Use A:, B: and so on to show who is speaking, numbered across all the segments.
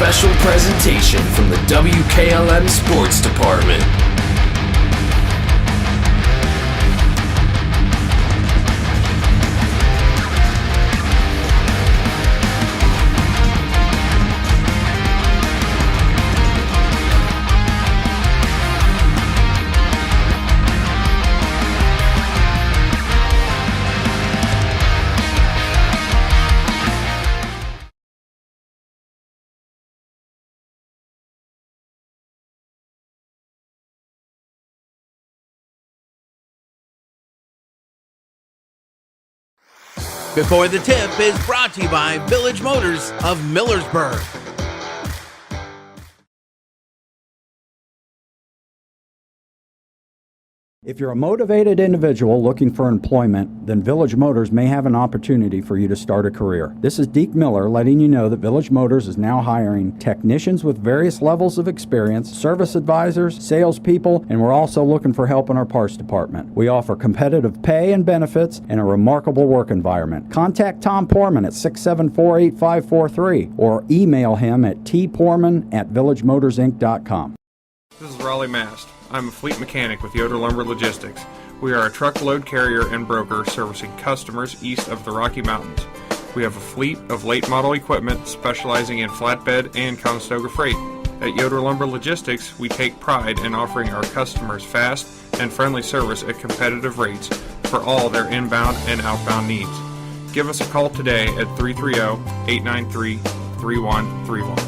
A: special presentation from the WKLM Sports Department.
B: Before the Tip is brought to you by Village Motors of Millersburg.
C: If you're a motivated individual looking for employment, then Village Motors may have an opportunity for you to start a career. This is Deke Miller letting you know that Village Motors is now hiring technicians with various levels of experience, service advisors, salespeople, and we're also looking for help in our parts department. We offer competitive pay and benefits and a remarkable work environment. Contact Tom Porman at 674-8543 or email him at tporman@villagemotorsinc.com.
D: This is Raleigh Mast. I'm a fleet mechanic with Yoder Lumber Logistics. We are a truckload carrier and broker servicing customers east of the Rocky Mountains. We have a fleet of late model equipment specializing in flatbed and Conestoga freight. At Yoder Lumber Logistics, we take pride in offering our customers fast and friendly service at competitive rates for all their inbound and outbound needs. Give us a call today at 330-893-3131.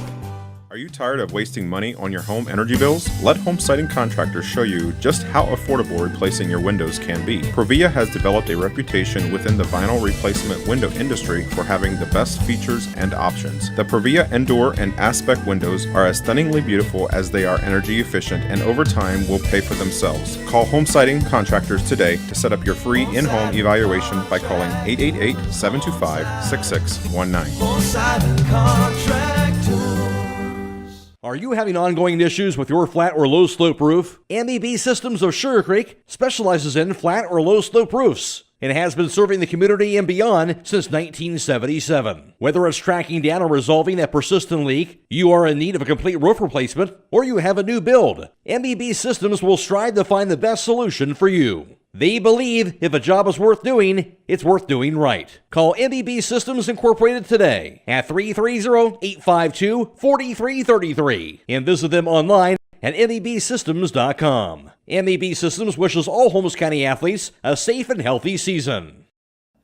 E: Are you tired of wasting money on your home energy bills? Let Home Siding Contractors show you just how affordable replacing your windows can be. Provia has developed a reputation within the vinyl replacement window industry for having the best features and options. The Provia Endure and Aspect windows are as stunningly beautiful as they are energy efficient and over time will pay for themselves. Call Home Siding Contractors today to set up your free in-home evaluation by calling 888-725-6619.
F: Home Siding Contractors.
G: Are you having ongoing issues with your flat or low slope roof? MEB Systems of Sugar Creek specializes in flat or low slope roofs and has been serving the community and beyond since 1977. Whether it's tracking down or resolving that persistent leak, you are in need of a complete roof replacement, or you have a new build, MEB Systems will strive to find the best solution for you. They believe if a job is worth doing, it's worth doing right. Call MEB Systems Incorporated today at 330-852-4333 and visit them online at mebsystems.com. MEB Systems wishes all Holmes County athletes a safe and healthy season.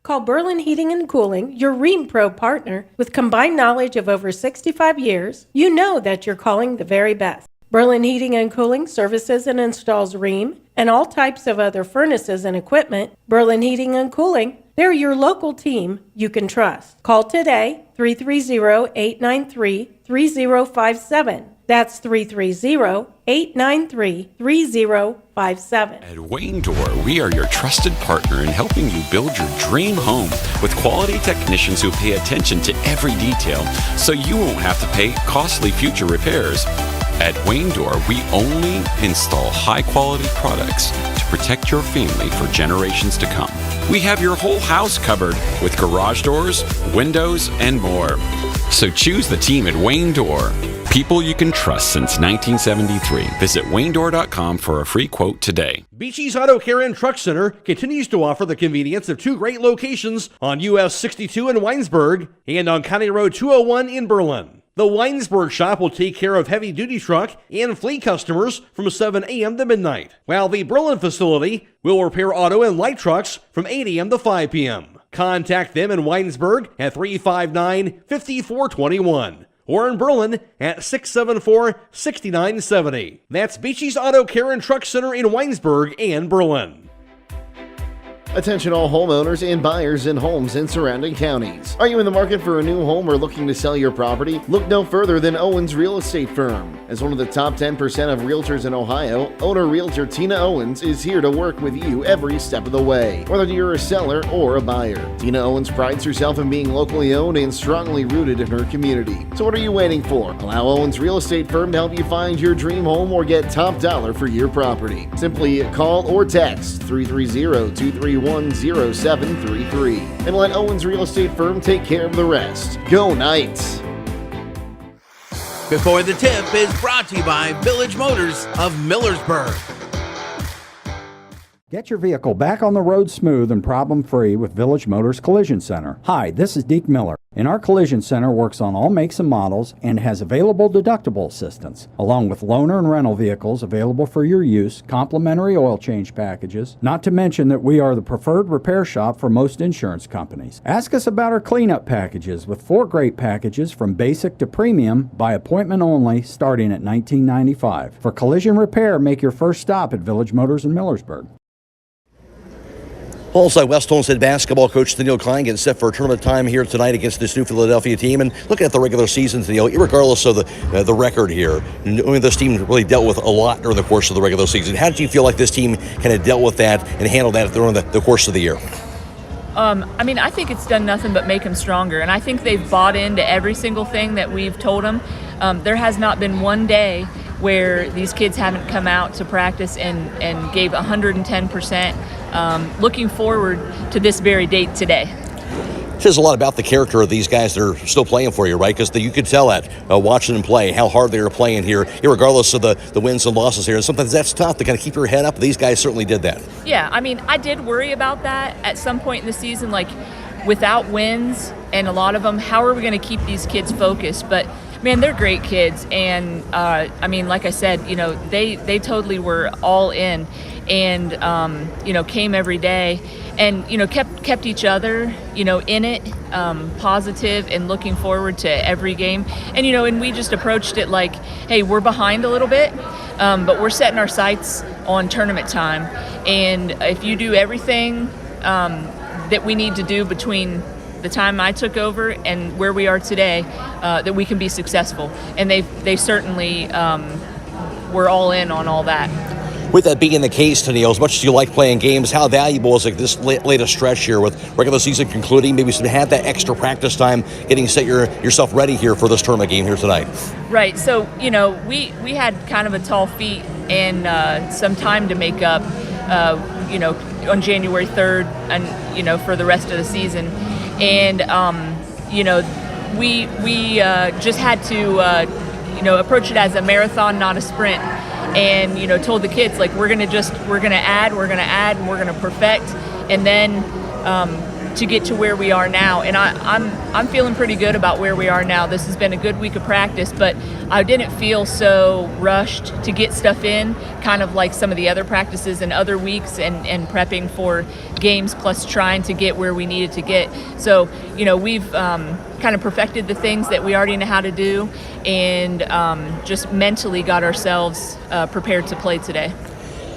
H: Call Berlin Heating and Cooling, your Rheem Pro partner. With combined knowledge of over 65 years, you know that you're calling the very best. Berlin Heating and Cooling services and installs Rheem and all types of other furnaces and equipment. Berlin Heating and Cooling, they're your local team you can trust. Call today, 330-893-3057. That's 330-893-3057.
I: At Wayne Door, we are your trusted partner in helping you build your dream home with quality technicians who pay attention to every detail so you won't have to pay costly future repairs. At Wayne Door, we only install high-quality products to protect your family for generations to come. We have your whole house covered with garage doors, windows, and more. So choose the team at Wayne Door. People you can trust since 1973. Visit waynedoor.com for a free quote today.
G: Beachy's Auto Care and Truck Center continues to offer the convenience of two great locations on US 62 in Winesburg and on County Road 201 in Berlin. The Winesburg shop will take care of heavy-duty truck and fleet customers from 7 a.m. to midnight, while the Berlin facility will repair auto and light trucks from 8 a.m. to 5 p.m. Contact them in Winesburg at 359-5421 or in Berlin at 674-6970. That's Beachy's Auto Care and Truck Center in Winesburg and Berlin.
J: Attention all homeowners and buyers in homes in surrounding counties. Are you in the market for a new home or looking to sell your property? Look no further than Owens Real Estate Firm. As one of the top 10% of realtors in Ohio, owner-realtor Tina Owens is here to work with you every step of the way, whether you're a seller or a buyer. Tina Owens prides herself in being locally owned and strongly rooted in her community. So what are you waiting for? Allow Owens Real Estate Firm to help you find your dream home or get top dollar for your property. Simply call or text 330-231-0733 and let Owens Real Estate Firm take care of the rest. Go Knights!
B: Before the Tip is brought to you by Village Motors of Millersburg.
C: Get your vehicle back on the road smooth and problem-free with Village Motors Collision Center. Hi, this is Deke Miller. And our Collision Center works on all makes and models and has available deductible assistance, along with loaner and rental vehicles available for your use, complimentary oil change packages, not to mention that we are the preferred repair shop for most insurance companies. Ask us about our cleanup packages with 4 great packages from basic to premium by appointment only starting at $19.95. For collision repair, make your first stop at Village Motors in Millersburg.
G: Also, West Holmes head basketball coach Tennille Klein getting set for tournament time here tonight against this new Philadelphia team. And looking at the regular season, Tennille, regardless of the record here, knowing this team really dealt with a lot during the course of the regular season. How did you feel like this team kind of dealt with that and handled that during the course of the year?
K: I think it's done nothing but make them stronger. And I think they've bought into every single thing that we've told them. There has not been one day where these kids haven't come out to practice and gave 110%. Looking forward to this very date today.
G: It says a lot about the character of these guys that are still playing for you, right? Because you could tell that watching them play, how hard they are playing here, regardless of the wins and losses here. And sometimes that's tough to kind of keep your head up. These guys certainly did that.
K: Yeah, I did worry about that at some point in the season, like without wins and a lot of them, how are we going to keep these kids focused? But man, they're great kids, and like I said, they totally were all in, and came every day, and kept each other in it, positive and looking forward to every game, and we just approached it like, hey, we're behind a little bit, but we're setting our sights on tournament time, and if you do everything that we need to do between the time I took over and where we are today, that we can be successful. And they certainly were all in on all that.
G: With that being the case, Tennille, as much as you like playing games, how valuable is this latest stretch here with regular season concluding, maybe to have that extra practice time, getting set yourself ready here for this tournament game here tonight?
K: Right. So, we had kind of a tall feat and some time to make up, on January 3rd and, for the rest of the season. And, we just had to, approach it as a marathon, not a sprint. And, told the kids, like, we're going to add, and we're going to perfect. And then to get to where we are now. And I'm feeling pretty good about where we are now. This has been a good week of practice, but I didn't feel so rushed to get stuff in, kind of like some of the other practices and other weeks and prepping for games plus trying to get where we needed to get. So, we've kind of perfected the things that we already know how to do and just mentally got ourselves prepared to play today.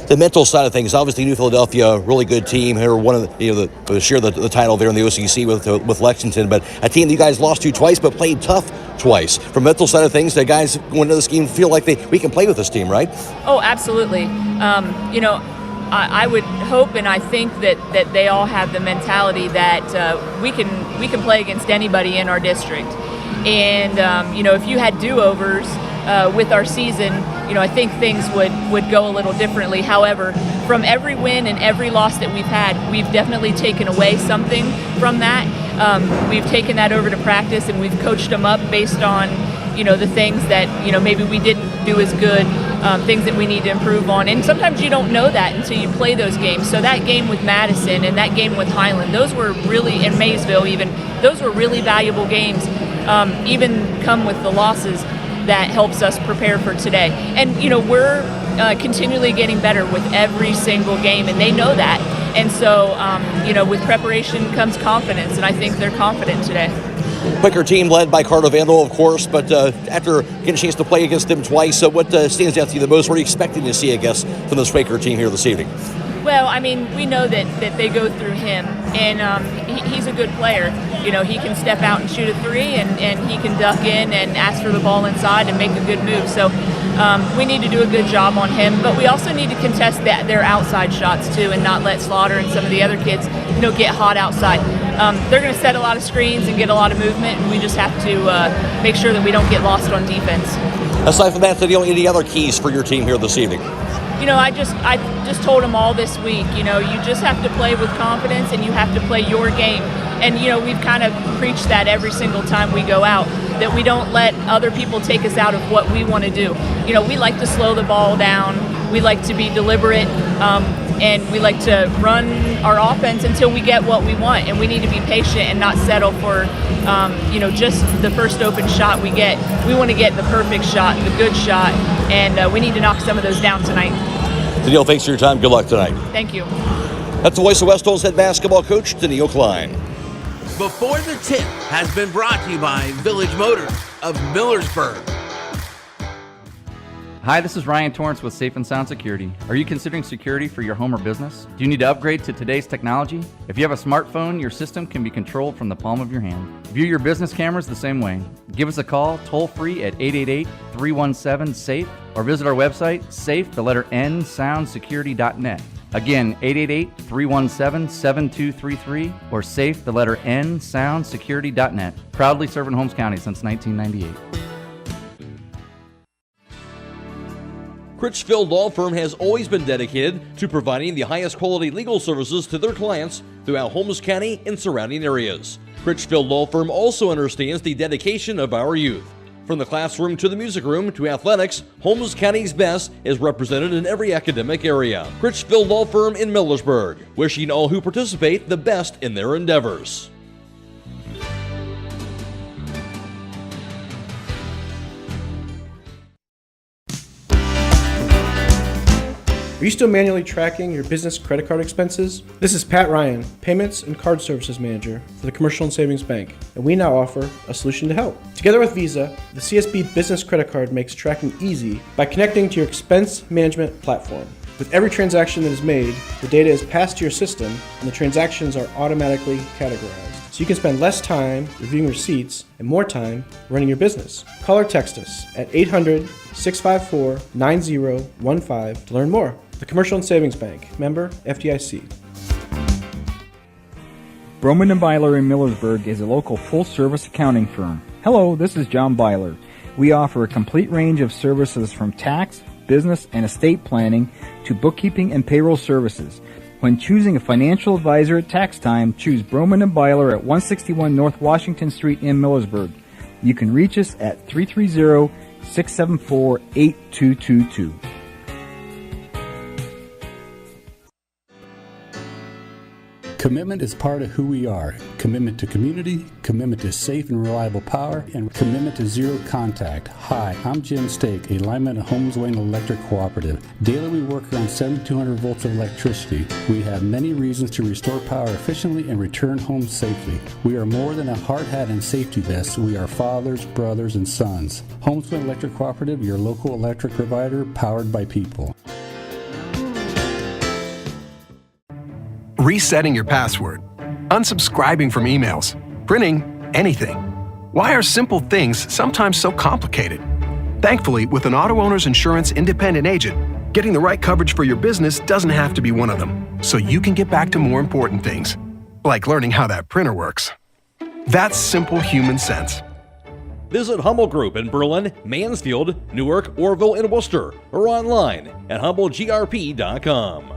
G: The mental side of things, obviously New Philadelphia, really good team. They were one of the share the title there in the OCC with Lexington, but a team that you guys lost to twice but played tough twice. From mental side of things, the guys going into this game feel like we can play with this team, right?
K: Oh, absolutely. I would hope and I think that they all have the mentality that we can play against anybody in our district. And if you had do-overs with our season, I think things would go a little differently. However, from every win and every loss that we've had, we've definitely taken away something from that. We've taken that over to practice and we've coached them up based on, the things that, maybe we didn't do as good, things that we need to improve on. And sometimes you don't know that until you play those games. So that game with Madison and that game with Highland, those were really, in Maysville even, those were really valuable games, even come with the losses. That helps us prepare for today. And, we're continually getting better with every single game, and they know that. And so, with preparation comes confidence, and I think they're confident today.
G: Quaker team led by Carter Vandal, of course, but after getting a chance to play against them twice, so what stands out to you the most? What are you expecting to see, I guess, from this Quaker team here this evening?
K: Well, we know that they go through him, and he's a good player. He can step out and shoot a three, and he can duck in and ask for the ball inside and make a good move. So we need to do a good job on him, but we also need to contest their outside shots too and not let Slaughter and some of the other kids get hot outside. they're going to set a lot of screens and get a lot of movement, and we just have to make sure that we don't get lost on defense.
G: Aside from that, any other keys for your team here this evening?
K: I just told them all this week, you just have to play with confidence and you have to play your game. And, we've kind of preached that every single time we go out, that we don't let other people take us out of what we want to do. We like to slow the ball down. We like to be deliberate, and we like to run our offense until we get what we want. And we need to be patient and not settle for, just the first open shot we get. We want to get the perfect shot, the good shot, and we need to knock some of those down tonight.
G: Danielle, thanks for your time. Good luck tonight.
K: Thank you.
G: That's the voice of West Holmes head basketball coach, Danielle Klein.
B: Before the Tip has been brought to you by Village Motors of Millersburg.
L: Hi, this is Ryan Torrance with Safe and Sound Security. Are you considering security for your home or business? Do you need to upgrade to today's technology? If you have a smartphone, your system can be controlled from the palm of your hand. View your business cameras the same way. Give us a call toll-free at 888-317-SAFE or visit our website, safe, the letter N, soundsecurity.net. Again, 888-317-7233 or safe, the letter N, soundsecurity.net. Proudly serving Holmes County since 1998.
G: Critchfield Law Firm has always been dedicated to providing the highest quality legal services to their clients throughout Holmes County and surrounding areas. Critchfield Law Firm also understands the dedication of our youth. From the classroom to the music room to athletics, Holmes County's best is represented in every academic area. Critchfield Law Firm in Millersburg, wishing all who participate the best in their endeavors.
M: Are you still manually tracking your business credit card expenses? This is Pat Ryan, Payments and Card Services Manager for the Commercial and Savings Bank, and we now offer a solution to help. Together with Visa, the CSB Business Credit Card makes tracking easy by connecting to your expense management platform. With every transaction that is made, the data is passed to your system and the transactions are automatically categorized. So you can spend less time reviewing receipts and more time running your business. Call or text us at 800-654-9015 to learn more. The Commercial and Savings Bank, member FDIC.
C: Broman & Byler in Millersburg is a local full-service accounting firm. Hello, this is John Byler. We offer a complete range of services from tax, business, and estate planning to bookkeeping and payroll services. When choosing a financial advisor at tax time, choose Broman & Byler at 161 North Washington Street in Millersburg. You can reach us at 330-674-8222.
N: Commitment is part of who we are. Commitment to community, commitment to safe and reliable power, and commitment to zero contact. Hi, I'm Jim Stake, a lineman at Holmes Wayne Electric Cooperative. Daily we work around 7,200 volts of electricity. We have many reasons to restore power efficiently and return home safely. We are more than a hard hat and safety vest. We are fathers, brothers, and sons. Holmes Wayne Electric Cooperative, your local electric provider, powered by people.
O: Resetting your password, unsubscribing from emails, printing anything. Why are simple things sometimes so complicated? Thankfully, with an auto owner's insurance independent agent, getting the right coverage for your business doesn't have to be one of them, so you can get back to more important things, like learning how that printer works. That's simple human sense.
G: Visit Hummel Group in Berlin, Mansfield, Newark, Orville, and Worcester, or online at HummelGRP.com.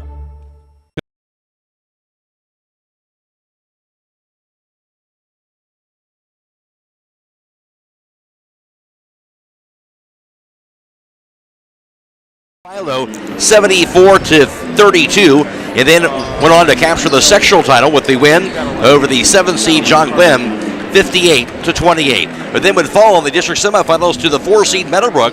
P: Philo 74-32, and then went on to capture the sectional title with the win over the 7th seed John Glenn 58-28. But then would fall in the district semifinals to the 4 seed Meadowbrook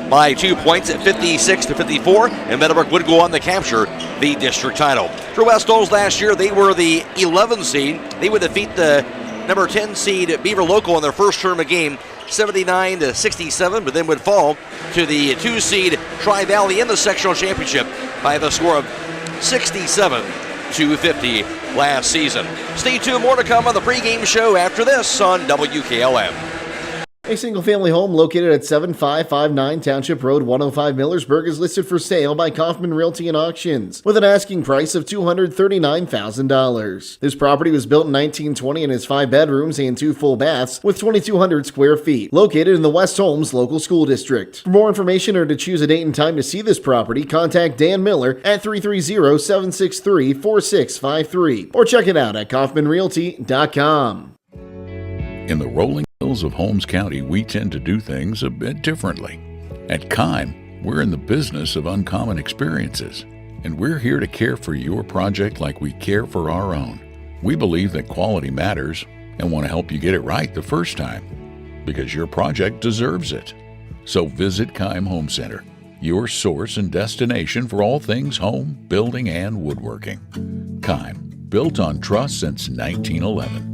P: by 2 points at 56-54, and Meadowbrook would go on to capture the district title. For West Holmes last year, they were the 11th seed. They would defeat the number 10 seed Beaver Local in their first tournament game 79-67, but then would fall to the 2 seed Tri-Valley in the sectional championship by the score of 67-50 last season. Stay tuned, more to come on the pregame show after this on WKLM.
J: A single-family home located at 7559 Township Road, 105 Millersburg is listed for sale by Kaufman Realty and Auctions with an asking price of $239,000. This property was built in 1920 and has 5 bedrooms and 2 full baths with 2,200 square feet, located in the West Holmes local school district. For more information or to choose a date and time to see this property, contact Dan Miller at 330-763-4653 or check it out at kaufmanrealty.com.
Q: In the rolling hills of Holmes County, we tend to do things a bit differently. At Kime, we're in the business of uncommon experiences, and we're here to care for your project like we care for our own. We believe that quality matters and want to help you get it right the first time, because your project deserves it. So visit Kime Home Center, your source and destination for all things home, building, and woodworking. Kime, built on trust since 1911.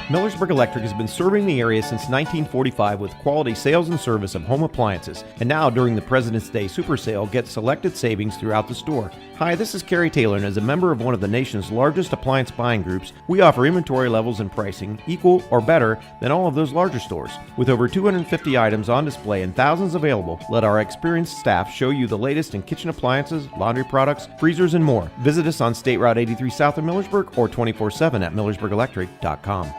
R: Millersburg Electric has been serving the area since 1945 with quality sales and service of home appliances. And now, during the President's Day Super Sale, get selected savings throughout the store. Hi, this is Kerry Taylor, and as a member of one of the nation's largest appliance buying groups, we offer inventory levels and pricing equal or better than all of those larger stores. With over 250 items on display and thousands available, let our experienced staff show you the latest in kitchen appliances, laundry products, freezers, and more. Visit us on State Route 83 south of Millersburg or 24/7 at millersburgelectric.com.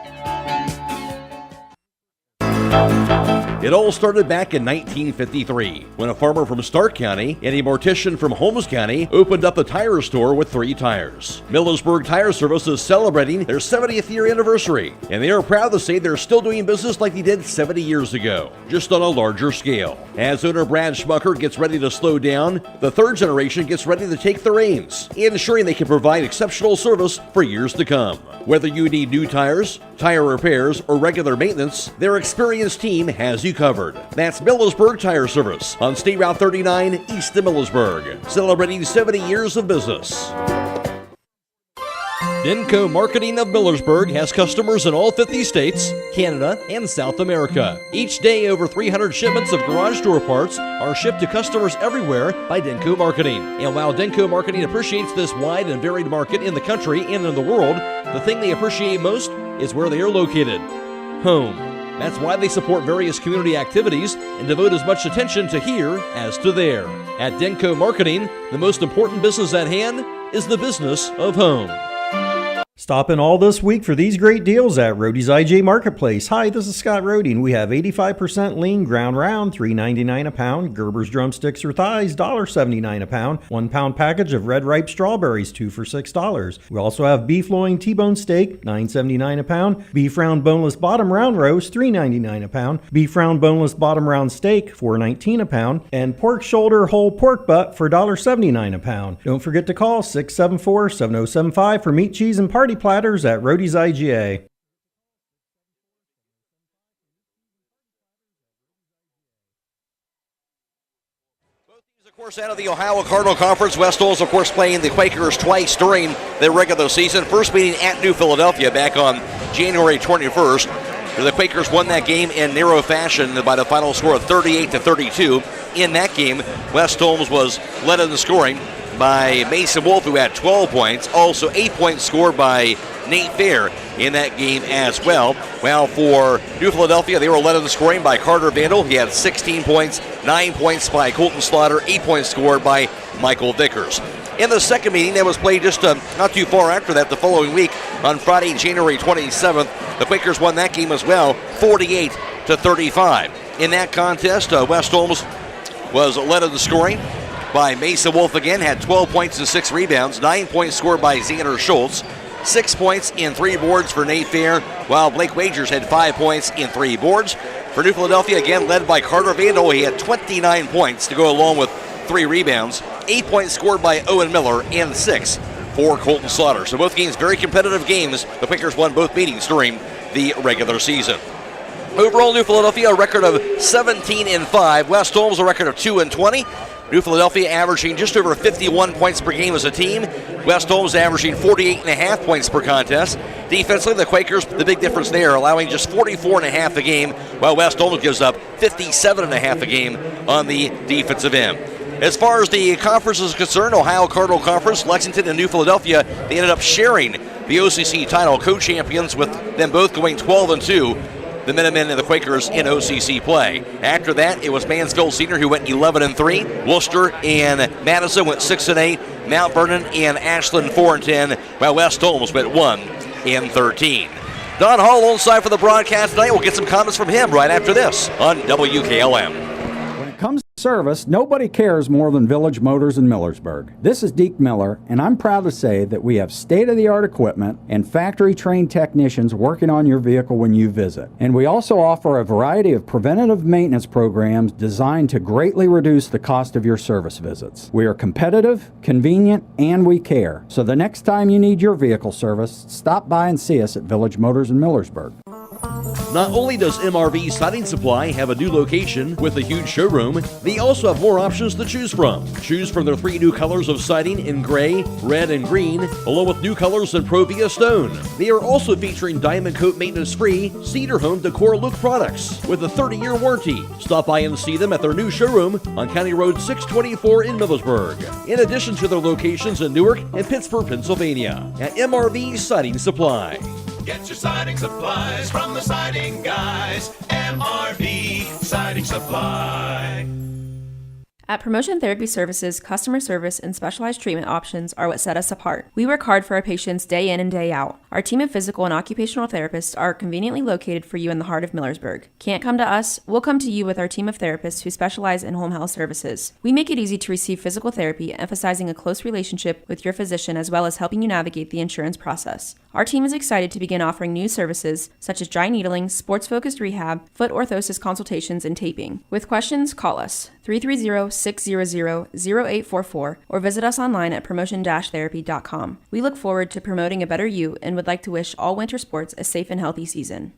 G: It all started back in 1953 when a farmer from Stark County and a mortician from Holmes County opened up a tire store with 3 tires. Millersburg Tire Service is celebrating their 70th year anniversary, and they are proud to say they're still doing business like they did 70 years ago, just on a larger scale. As owner Brad Schmucker gets ready to slow down, the third generation gets ready to take the reins, ensuring they can provide exceptional service for years to come. Whether you need new tires, tire repairs, or regular maintenance, their experienced team has you covered. That's Millersburg Tire Service on State Route 39 east of Millersburg, celebrating 70 years of business. Denko Marketing of Millersburg has customers in all 50 states, Canada, and South America. Each day, over 300 shipments of garage door parts are shipped to customers everywhere by Denko Marketing. And while Denko Marketing appreciates this wide and varied market in the country and in the world, the thing they appreciate most is where they are located: home. That's why they support various community activities and devote as much attention to here as to there. At Denko Marketing, the most important business at hand is the business of home.
S: Stop in all this week for these great deals at Roadie's IJ Marketplace. Hi, this is Scott Roadie, and we have 85% lean ground round, $3.99 a pound. Gerber's drumsticks or thighs, $1.79 a pound. 1 pound package of red ripe strawberries, 2 for $6. We also have beef loin T-bone steak, $9.79 a pound. Beef round boneless bottom round roast, $3.99 a pound. Beef round boneless bottom round steak, $4.19 a pound. And pork shoulder whole pork butt for $1.79 a pound. Don't forget to call 674-7075 for meat, cheese, and party platters at Roadie's IGA.
P: Of course, out of the Ohio Cardinal Conference, West Holmes, of course, playing the Quakers twice during their regular season. First meeting at New Philadelphia back on January 21st. The Quakers won that game in narrow fashion by the final score of 38-32. In that game, West Holmes was led in the scoring by Mason Wolf, who had 12 points. Also 8 points scored by Nate Fair in that game as well. Well, for New Philadelphia, they were led in the scoring by Carter Vandal. He had 16 points, 9 points by Colton Slaughter, 8 points scored by Michael Vickers. In the second meeting that was played just not too far after that, the following week, on Friday, January 27th, the Quakers won that game as well, 48-35. In that contest, West Holmes was led in the scoring by Mason Wolf again, had 12 points and 6 rebounds, 9 points scored by Xander Schultz, 6 points and 3 boards for Nate Fair, while Blake Wagers had 5 points and 3 boards. For New Philadelphia, again led by Carter Vandal, he had 29 points to go along with 3 rebounds, 8 points scored by Owen Miller, and 6 for Colton Slaughter. So both games, very competitive games. The Quakers won both meetings during the regular season. Overall, New Philadelphia a record of 17-5. West Holmes a record of 2-20. New Philadelphia averaging just over 51 points per game as a team. West Holmes averaging 48.5 points per contest. Defensively, the Quakers, the big difference there, allowing just 44.5 a game, while West Holmes gives up 57.5 a game on the defensive end. As far as the conference is concerned, Ohio Cardinal Conference, Lexington and New Philadelphia, they ended up sharing the OCC title, co-champions with them both going 12-2. The Minutemen and the Quakers in OCC play. After that, it was Mansfield Senior who went 11-3. Worcester and Madison went 6-8. Mount Vernon and Ashland 4-10, while West Holmes went 1-13. Don Hall on side for the broadcast tonight. We'll get some comments from him right after this on WKLM.
C: When it comes to service, nobody cares more than Village Motors in Millersburg. This is Deke Miller, and I'm proud to say that we have state-of-the-art equipment and factory-trained technicians working on your vehicle when you visit. And we also offer a variety of preventative maintenance programs designed to greatly reduce the cost of your service visits. We are competitive, convenient, and we care. So the next time you need your vehicle service, stop by and see us at Village Motors in Millersburg.
G: Not only does MRV Siding Supply have a new location with a huge showroom, they also have more options to choose from. Choose from their 3 new colors of siding in gray, red, and green, along with new colors in Provia Stone. They are also featuring Diamond Coat maintenance-free Cedar Home Decor Look products with a 30-year warranty. Stop by and see them at their new showroom on County Road 624 in Millersburg, in addition to their locations in Newark and Pittsburgh, Pennsylvania, at MRV Siding Supply.
F: Get your siding supplies from the siding guys. MRV Siding Supply.
T: At Promotion Therapy Services, customer service and specialized treatment options are what set us apart. We work hard for our patients day in and day out. Our team of physical and occupational therapists are conveniently located for you in the heart of Millersburg. Can't come to us? We'll come to you with our team of therapists who specialize in home health services. We make it easy to receive physical therapy, emphasizing a close relationship with your physician as well as helping you navigate the insurance process. Our team is excited to begin offering new services such as dry needling, sports-focused rehab, foot orthosis consultations, and taping. With questions, call us 330-600-0844 or visit us online at promotion-therapy.com. We look forward to promoting a better you and would like to wish all winter sports a safe and healthy season.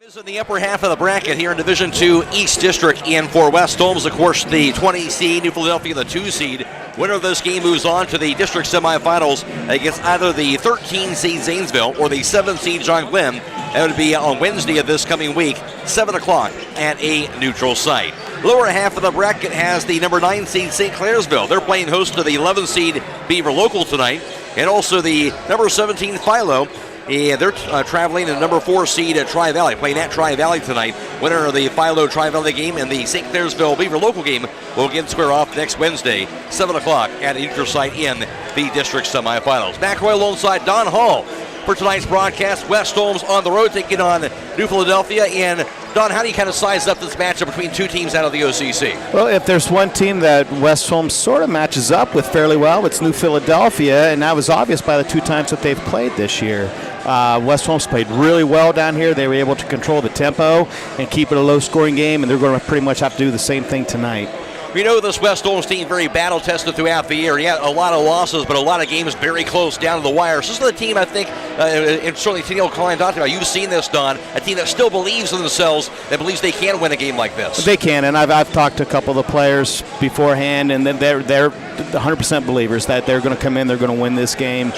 P: Is in the upper half of the bracket here in Division II East District, and for West Holmes, of course, the 20 seed, New Philadelphia, the 2 seed. Winner of this game moves on to the district semifinals against either the 13 seed Zanesville or the 7 seed John Glenn. That would be on Wednesday of this coming week, 7 o'clock at a neutral site. Lower half of the bracket has the number 9 seed St. Clairsville. They're playing host to the 11 seed Beaver Local tonight, and also the number 17 Philo. Yeah, they're traveling to number 4 seed at Tri-Valley, playing at Tri-Valley tonight. Winner of the Philo Tri-Valley game and the St. Clairsville Beaver Local game will again square off next Wednesday, 7 o'clock at a neutral site in the district semifinals. McRoy alongside Don Hall for tonight's broadcast. West Holmes on the road taking on New Philadelphia. And Don, how do you kind of size up this matchup between 2 teams out of the OCC?
U: Well, if there's one team that West Holmes sort of matches up with fairly well, it's New Philadelphia, and that was obvious by the 2 times that they've played this year. West Holmes played really well down here. They were able to control the tempo and keep it a low-scoring game, and they're going to pretty much have to do the same thing tonight.
P: We know this West Holmes team very battle-tested throughout the year. Yeah, a lot of losses, but a lot of games very close down to the wire. So this is the team, I think, and certainly Tennille Klein talked about. You've seen this, Don, a team that still believes in themselves, that believes they can win a game like this.
U: They can, and I've talked to a couple of the players beforehand, and then they're 100% believers that they're going to come in, they're going to win this game.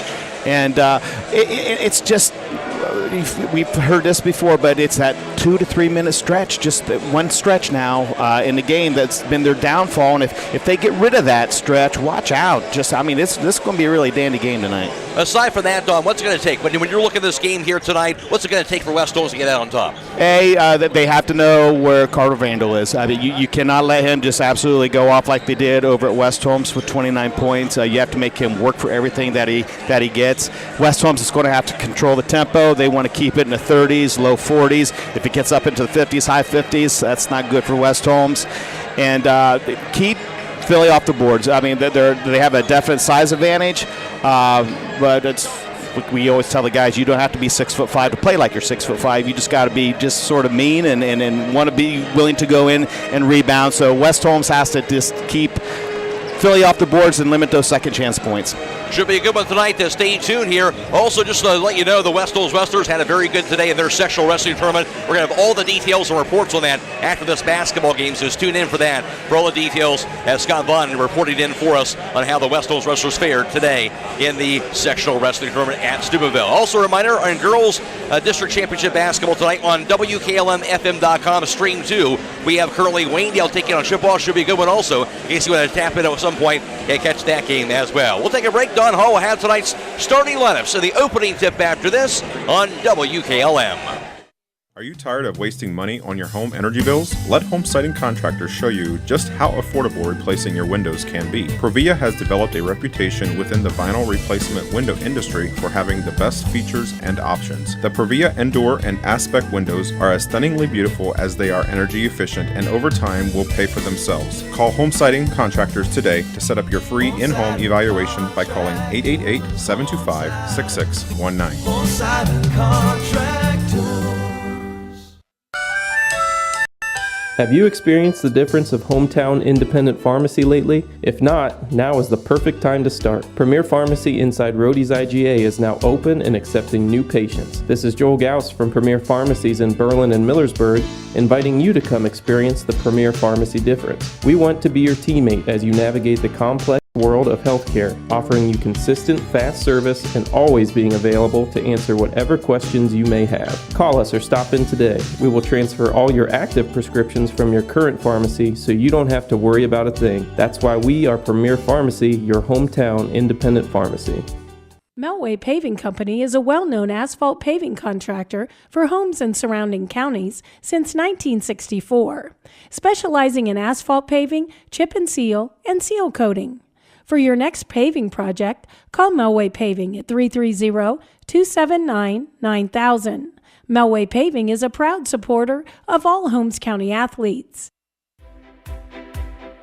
U: And it's just, we've heard this before, but it's that 2 to 3 minute stretch, just one stretch now in the game that's been their downfall. And if they get rid of that stretch, watch out. This is going to be a really dandy game tonight.
P: Aside from that, Don, what's it going to take? When you're looking at this game here tonight, what's it going to take for West Holmes to get out on top?
U: They have to know where Carter Vandal is. I mean, you cannot let him just absolutely go off like they did over at West Holmes with 29 points. You have to make him work for everything that he gets. West Holmes is going to have to control the tempo. They want to keep it in the 30s, low 40s. If it gets up into the 50s, high 50s, that's not good for West Holmes. And keep Philly off the boards. I mean, they have a definite size advantage, but we always tell the guys, you don't have to be 6'5" to play like you're 6'5". You just got to be just sort of mean and want to be willing to go in and rebound. So West Holmes has to just keep Philly off the boards and limit those second chance points.
P: Should be a good one tonight. Stay tuned here. Also, just to let you know, the West Holmes Wrestlers had a very good today in their sectional wrestling tournament. We're going to have all the details and reports on that after this basketball game, so tune in for that. For all the details, as Scott Vaughn reported in for us on how the West Holmes Wrestlers fared today in the sectional wrestling tournament at Steubenville. Also, a reminder on girls district championship basketball tonight on WKLM-FM.com, stream 2. We have currently Waynedale taking on Chippewa. Should be a good one also, in case you want to tap into some some point and catch that game as well. We'll take a break. Don Hall will have tonight's starting lineups in the opening tip after this on WKLM.
E: Are you tired of wasting money on your home energy bills? Let Home Siding Contractors show you just how affordable replacing your windows can be. Provia has developed a reputation within the vinyl replacement window industry for having the best features and options. The Provia Endure and Aspect windows are as stunningly beautiful as they are energy efficient, and over time will pay for themselves. Call Home Siding Contractors today to set up your free in-home evaluation by calling 888-725-6619.
F: Home Siding Contractors.
A: Have you experienced the difference of hometown independent pharmacy lately? If not, now is the perfect time to start. Premier Pharmacy inside Rody's IGA is now open and accepting new patients. This is Joel Gauss from Premier Pharmacies in Berlin and Millersburg, inviting you to come experience the Premier Pharmacy difference. We want to be your teammate as you navigate the complex world of healthcare, offering you consistent, fast service and always being available to answer whatever questions you may have. Call us or stop in today. We will transfer all your active prescriptions from your current pharmacy so you don't have to worry about a thing. That's why we are Premier Pharmacy, your hometown independent pharmacy.
H: Melway Paving Company is a well-known asphalt paving contractor for homes in surrounding counties since 1964, specializing in asphalt paving, chip and seal coating. For your next paving project, call Melway Paving at 330-279-9000. Melway Paving is a proud supporter of all Holmes County athletes.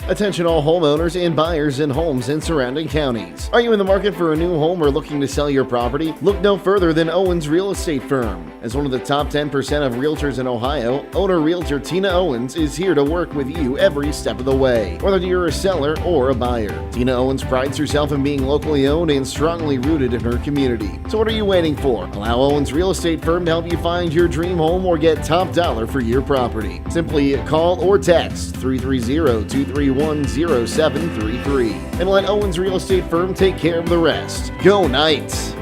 J: Attention all homeowners and buyers in homes in surrounding counties. Are you in the market for a new home or looking to sell your property? Look no further than Owens Real Estate Firm. As one of the top 10% of realtors in Ohio, owner-realtor Tina Owens is here to work with you every step of the way, whether you're a seller or a buyer. Tina Owens prides herself in being locally owned and strongly rooted in her community. So what are you waiting for? Allow Owens Real Estate Firm to help you find your dream home or get top dollar for your property. Simply call or text 330-231-0733 and let Owens Real Estate Firm take care of the rest. Go Knights!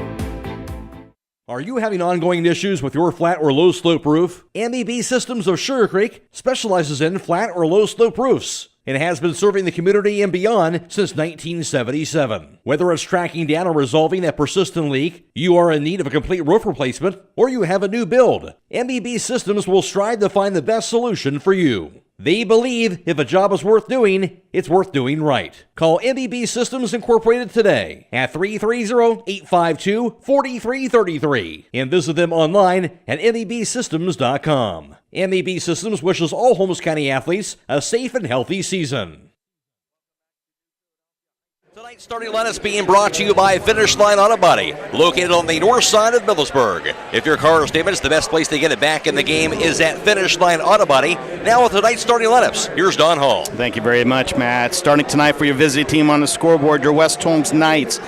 G: Are you having ongoing issues with your flat or low slope roof? MEB Systems of Sugar Creek specializes in flat or low slope roofs and has been serving the community and beyond since 1977. Whether it's tracking down or resolving that persistent leak, you are in need of a complete roof replacement, or you have a new build, MEB Systems will strive to find the best solution for you. They believe if a job is worth doing, it's worth doing right. Call MEB Systems Incorporated today at 330-852-4333 and visit them online at mebsystems.com. MEB Systems wishes all Holmes County athletes a safe and healthy season.
P: Tonight's starting line is being brought to you by Finish Line Auto Body, located on the north side of Millersburg. If your car is damaged, the best place to get it back in the game is at Finish Line Auto Body. Now with tonight's starting lineups, here's Don Hall.
U: Thank you very much, Matt. Starting tonight for your visiting team on the scoreboard, your West Holmes Knights.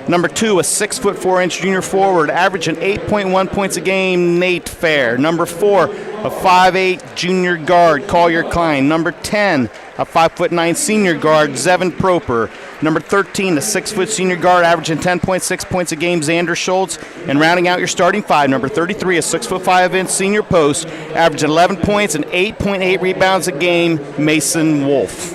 U: Number 2, a 6'4" junior forward, averaging 8.1 points a game, Nate Fair. Number 4, a 5'8" junior guard, Collier Klein. Number 10, a 5'9" senior guard, Zevin Proper. Number 13, a 6' senior guard, averaging 10.6 points a game, Xander Schultz. And rounding out your starting 5, number 33, a 6'5" senior post, averaging 11 points and 8.8 rebounds a game, Mason Wolf.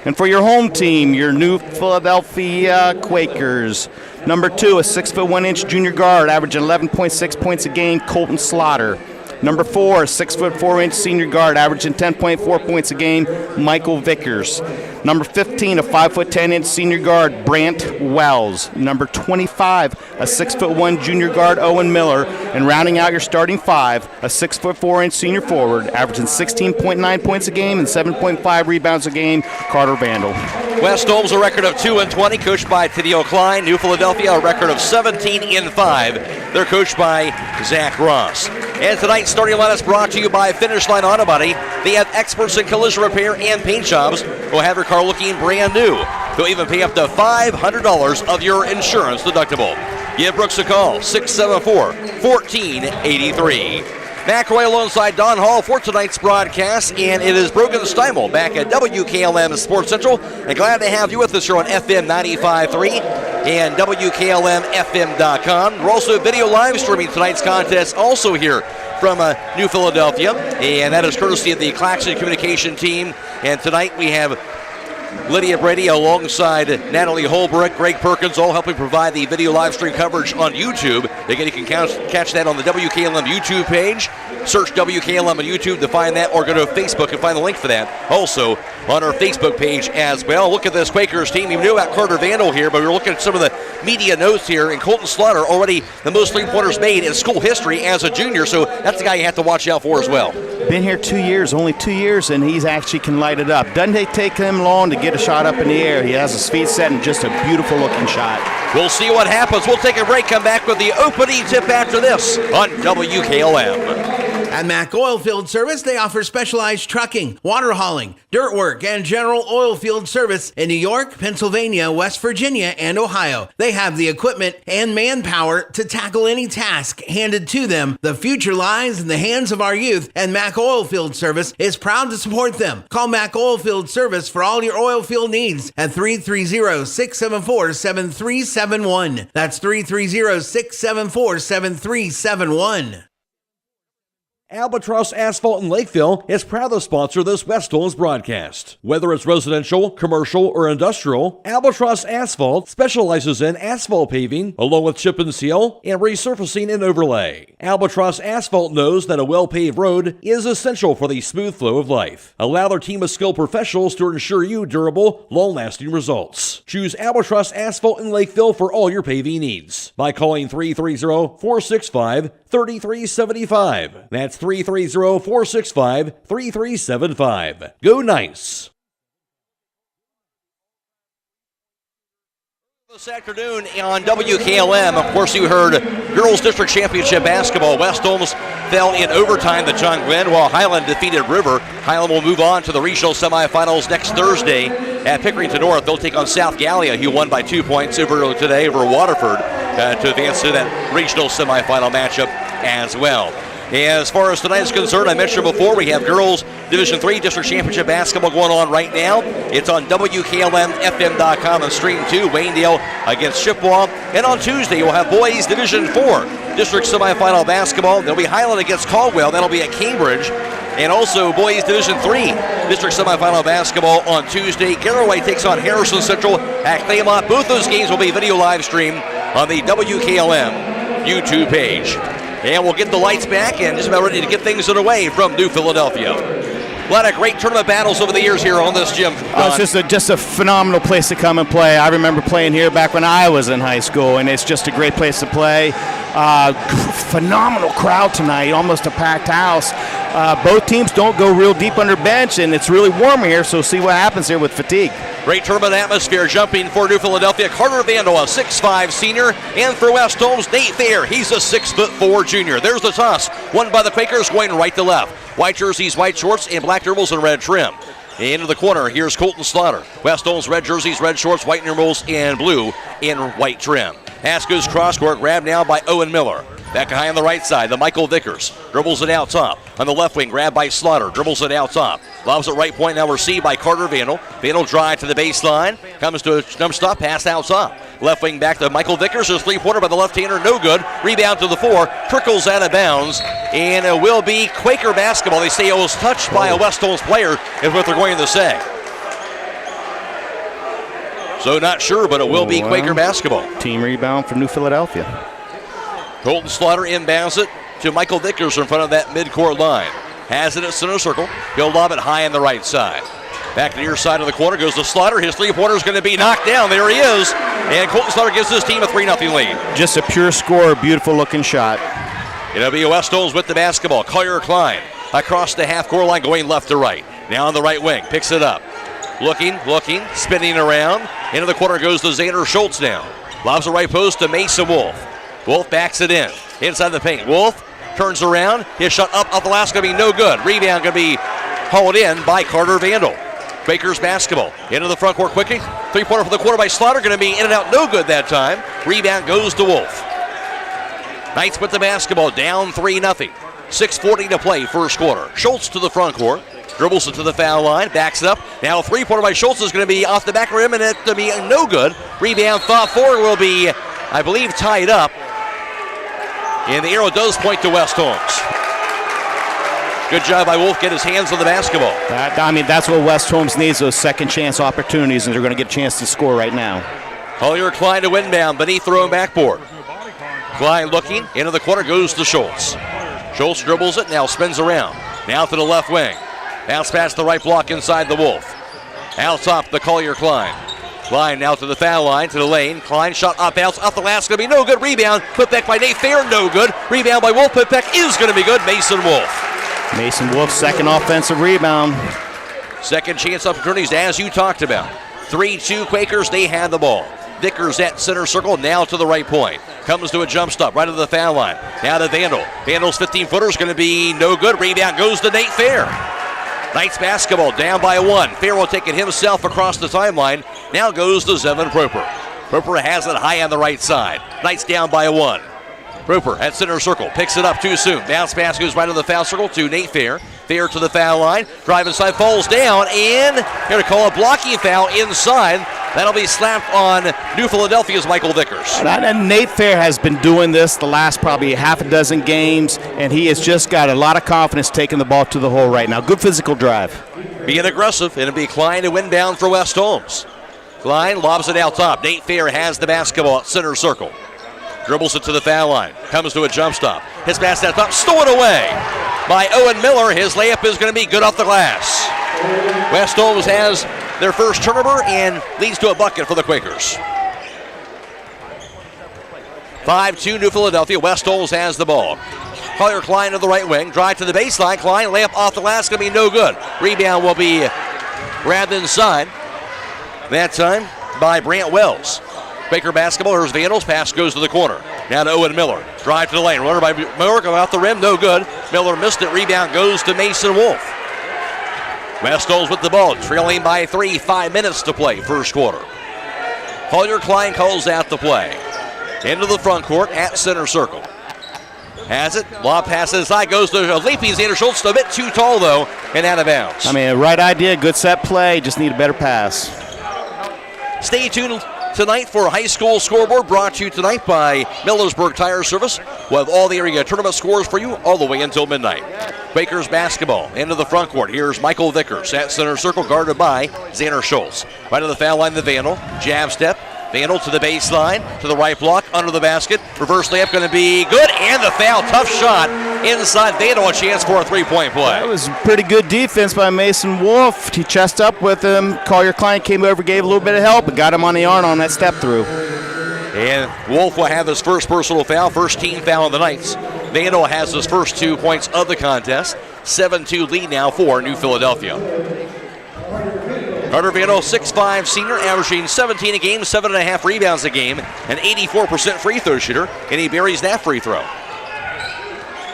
U: And for your home team, your new Philadelphia Quakers. Number 2, a 6'1" junior guard, averaging 11.6 points a game, Colton Slaughter. Number 4, a 6'4" senior guard, averaging 10.4 points a game, Michael Vickers. Number 15, a 5'10" senior guard, Brant Wells. Number 25, a 6'1" junior guard, Owen Miller. And rounding out your starting 5, a 6'4" senior forward, averaging 16.9 points a game and 7.5 rebounds a game, Carter Vandal.
P: West Holmes a record of 2-20, coached by Tideo Klein. New Philadelphia a record of 17-5. They're coached by Zach Ross. And tonight's starting line is brought to you by Finish Line Auto Body. They have experts in collision repair and paint jobs who will have your car looking brand new. They'll even pay up to $500 of your insurance deductible. Give Brooks a call, 674-1483. Matt Croy alongside Don Hall for tonight's broadcast, and it is Brogan Steimel back at WKLM Sports Central. And glad to have you with us here on FM 95.3 and WKLM-FM.com. We're also video live streaming tonight's contest also here from New Philadelphia, and that is courtesy of the Claxon Communications team. And tonight we have Lydia Brady alongside Natalie Holbrook, Greg Perkins, all helping provide the video live stream coverage on YouTube. Again, you can catch that on the WKLM YouTube page. Search WKLM on YouTube to find that, or go to Facebook and find the link for that. Also on our Facebook page as well. Look at this Quakers team. You knew about Carter Vandal here, but we're looking at some of the media notes here. And Colton Slaughter, already the most three-pointers made in school history as a junior, so that's the guy you have to watch out for as well.
U: Been here 2 years, only 2 years, and he's actually can light it up. Doesn't take him long to get a shot up in the air. He has his feet set and just a beautiful-looking shot.
P: We'll see what happens. We'll take a break, come back with the opening tip after this on WKLM.
B: At Mack Oilfield Service, they offer specialized trucking, water hauling, dirt work, and general oil field service in New York, Pennsylvania, West Virginia, and Ohio. They have the equipment and manpower to tackle any task handed to them. The future lies in the hands of our youth, and Mack Oilfield Service is proud to support them. Call Mack Oilfield Service for all your oil field needs at 330-674-7371. That's 330-674-7371.
G: Albatross Asphalt in Lakeville is proud to sponsor this West Holmes broadcast. Whether it's residential, commercial, or industrial, Albatross Asphalt specializes in asphalt paving, along with chip and seal, and resurfacing and overlay. Albatross Asphalt knows that a well-paved road is essential for the smooth flow of life. Allow their team of skilled professionals to ensure you durable, long-lasting results. Choose Albatross Asphalt in Lakeville for all your paving needs by calling 330-465-3375. That's 330-465-3375. Go Knights!
P: This afternoon on WKLM, of course, you heard Girls District Championship basketball. West Holmes fell in overtime to John Glenn, while Highland defeated River. Highland will move on to the regional semifinals next Thursday at Pickerington North. They'll take on South Gallia, who won by 2 points today over Waterford to advance to that regional semifinal matchup as well. As far as tonight is concerned, I mentioned before, we have Girls Division III District Championship basketball going on right now. It's on WKLM-FM.com and stream 2, Waynedale against Chippewa. And on Tuesday, we'll have Boys Division IV District Semifinal basketball. There'll be Highland against Caldwell. That'll be at Cambridge. And also Boys Division III District Semifinal basketball on Tuesday. Garraway takes on Harrison Central at Claymont. Both those games will be video live streamed on the WKLM YouTube page. And we'll get the lights back and just about ready to get things underway from New Philadelphia. A lot of great tournament battles over the years here on this gym.
U: It's just a phenomenal place to come and play. I remember playing here back when I was in high school, and it's just a great place to play. Phenomenal crowd tonight, almost a packed house. Both teams don't go real deep under bench, and it's really warm here, so see what happens here with fatigue.
P: Great tournament atmosphere. Jumping for New Philadelphia, Carter Vandal, a 6'5 senior. And for West Holmes, Nate Thayer, he's a 6'4 junior. There's the toss, won by the Quakers, going right to left. White jerseys, white shorts, and black dribbles and red trim. Into the corner, here's Colton Slaughter. West Holmes, red jerseys, red shorts, white dribbles, and blue in white trim. Pass goes cross-court, grabbed now by Owen Miller. Back behind on the right side, the Michael Vickers. Dribbles it out top. On the left wing, grabbed by Slaughter. Dribbles it out top. Lobs at right point, now received by Carter Vandal. Vandal drive to the baseline. Comes to a jump stop, pass out top. Left wing back to Michael Vickers. His three-pointer by the left-hander, no good. Rebound to the 4. Trickles out of bounds. And it will be Quaker basketball. They say it was touched by a West Holmes player, is what they're going to say. So not sure, but it will be Quaker basketball.
U: Team rebound for New Philadelphia.
P: Colton Slaughter inbounds it to Michael Vickers in front of that midcourt line. Has it at center circle. He'll lob it high on the right side. Back to the near side of the corner goes to Slaughter. His three-pointer is going to be knocked down. There he is. And Colton Slaughter gives his team a 3-0 lead.
U: Just a pure score, beautiful-looking shot.
P: It'll be West Holmes with the basketball. Collier Klein across the half-court line going left to right. Now on the right wing. Picks it up. Looking, spinning around. Into the corner goes to Xander Schultz now. Lobs the right post to Mason Wolf. Wolf backs it in. Inside the paint. Wolf turns around. His shot up off the last going to be no good. Rebound going to be hauled in by Carter Vandal. Quakers basketball. Into the front court quickly. Three-pointer for the quarter by Slaughter. Going to be in and out no good that time. Rebound goes to Wolf. Knights with the basketball. Down 3-0. 6:40 to play first quarter. Schultz to the front court. Dribbles it to the foul line. Backs it up. Now a three-pointer by Schultz is going to be off the back rim and it's going to be no good. Rebound thought forward will be, I believe, tied up. And the arrow does point to West Holmes. Good job by Wolf, get his hands on the basketball.
U: That's what West Holmes needs, those second chance opportunities, and they're going to get a chance to score right now.
P: Collier Klein to inbound, beneath their own backboard. Klein looking, into the corner, goes to Schultz. Schultz dribbles it, now spins around. Now to the left wing. Bounce past the right block inside the Wolf. Out top, the Collier Klein. Klein now to the foul line, to the lane. Klein shot up, bounce off the glass, going to be no good. Rebound, put back by Nate Fair, no good. Rebound by Wolf, put back is going to be good. Mason Wolf.
U: Mason Wolf, second offensive rebound.
P: Second chance opportunities, as you talked about. 3-2 Quakers, they had the ball. Vickers at center circle, now to the right point. Comes to a jump stop, right to the foul line. Now to Vandal. Vandal's 15-footer is going to be no good. Rebound goes to Nate Fair. Knights basketball down by 1. Fair will take it himself across the timeline. Now goes to Zevin Proper. Proper has it high on the right side. Knights down by 1. Proper at center circle, picks it up too soon. Bounce pass goes right to the foul circle to Nate Fair. Fair to the foul line. Drive inside, falls down, and here to call a blocking foul inside. That'll be slapped on New Philadelphia's Michael Vickers.
U: And Nate Fair has been doing this the last probably half a dozen games, and he has just got a lot of confidence taking the ball to the hole right now. Good physical drive.
P: Being aggressive, and it'll be Klein to inbound for West Holmes. Klein lobs it out top. Nate Fair has the basketball at center circle. Dribbles it to the foul line. Comes to a jump stop. His pass out top, stolen away by Owen Miller. His layup is going to be good off the glass. West Holmes has their first turnover and leads to a bucket for the Quakers. 5-2 New Philadelphia. West Holmes has the ball. Collier Klein to the right wing. Drive to the baseline. Klein layup off the glass. Going to be no good. Rebound will be grabbed inside. That time by Brant Wells. Quaker basketball. Here's Vandals. Pass goes to the corner. Now to Owen Miller. Drive to the lane. Runner by Miller. Go out the rim. No good. Miller missed it. Rebound goes to Mason Wolf. West Holmes with the ball. Trailing by 3. 5 minutes to play. First quarter. Collier Klein calls out the play. Into the front court at center circle. Has it. Lob pass inside. Goes to leaping Xander Schultz. A bit too tall, though, and out of bounds.
U: Right idea. Good set play. Just need a better pass.
P: Stay tuned tonight for High School Scoreboard, brought to you tonight by Millersburg Tire Service. We'll have all the area tournament scores for you all the way until midnight. Quakers basketball into the front court. Here's Michael Vickers at center circle, guarded by Xander Schultz. Right to the foul line, the Vandal. Jab step. Vandal to the baseline, to the right block, under the basket. Reverse layup going to be good, and the foul. Tough shot inside. Vandal a chance for a three-point play.
U: That was pretty good defense by Mason Wolf. He chested up with him. Collier Klein came over, gave a little bit of help, and got him on the arm on that step through.
P: And Wolf will have his first personal foul, first team foul of the Knights. Vandal has his first 2 points of the contest. 7-2 lead now for New Philadelphia. Carter Vandal, 6'5", senior, averaging 17 a game, 7.5 rebounds a game, an 84% free throw shooter, and he buries that free throw.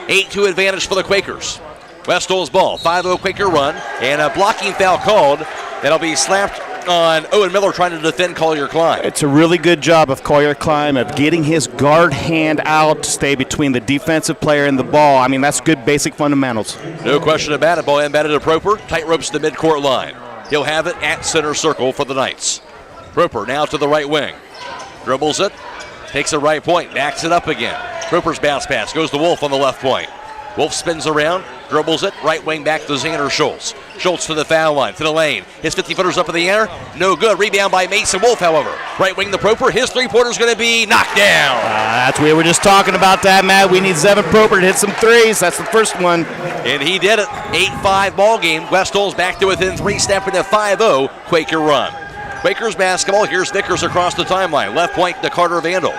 P: 8-2 advantage for the Quakers. West Holmes ball, 5-0 Quaker run, and a blocking foul called. That'll be slapped on Owen Miller trying to defend Collier Klein.
U: It's a really good job of Collier Klein of getting his guard hand out to stay between the defensive player and the ball. That's good basic fundamentals.
P: No question about it. Ball embedded to Proper, tight ropes to the midcourt line. He'll have it at center circle for the Knights. Proper now to the right wing. Dribbles it, takes a right point, backs it up again. Proper's bounce pass goes to Wolf on the left point. Wolf spins around, dribbles it, right wing back to Xander Schultz. Schultz to the foul line, to the lane. His 50-footer's up in the air. No good. Rebound by Mason Wolf, however. Right wing to Proper. His three-pointer's going to be knocked down.
U: That's we were just talking about that, Matt. We need Zevin Proper to hit some threes. That's the first one.
P: And he did it. 8-5 ball game. West Holmes back to within 3, stepping to 5-0 Quaker run. Quakers basketball. Here's Vickers across the timeline. Left point to Carter Vandal.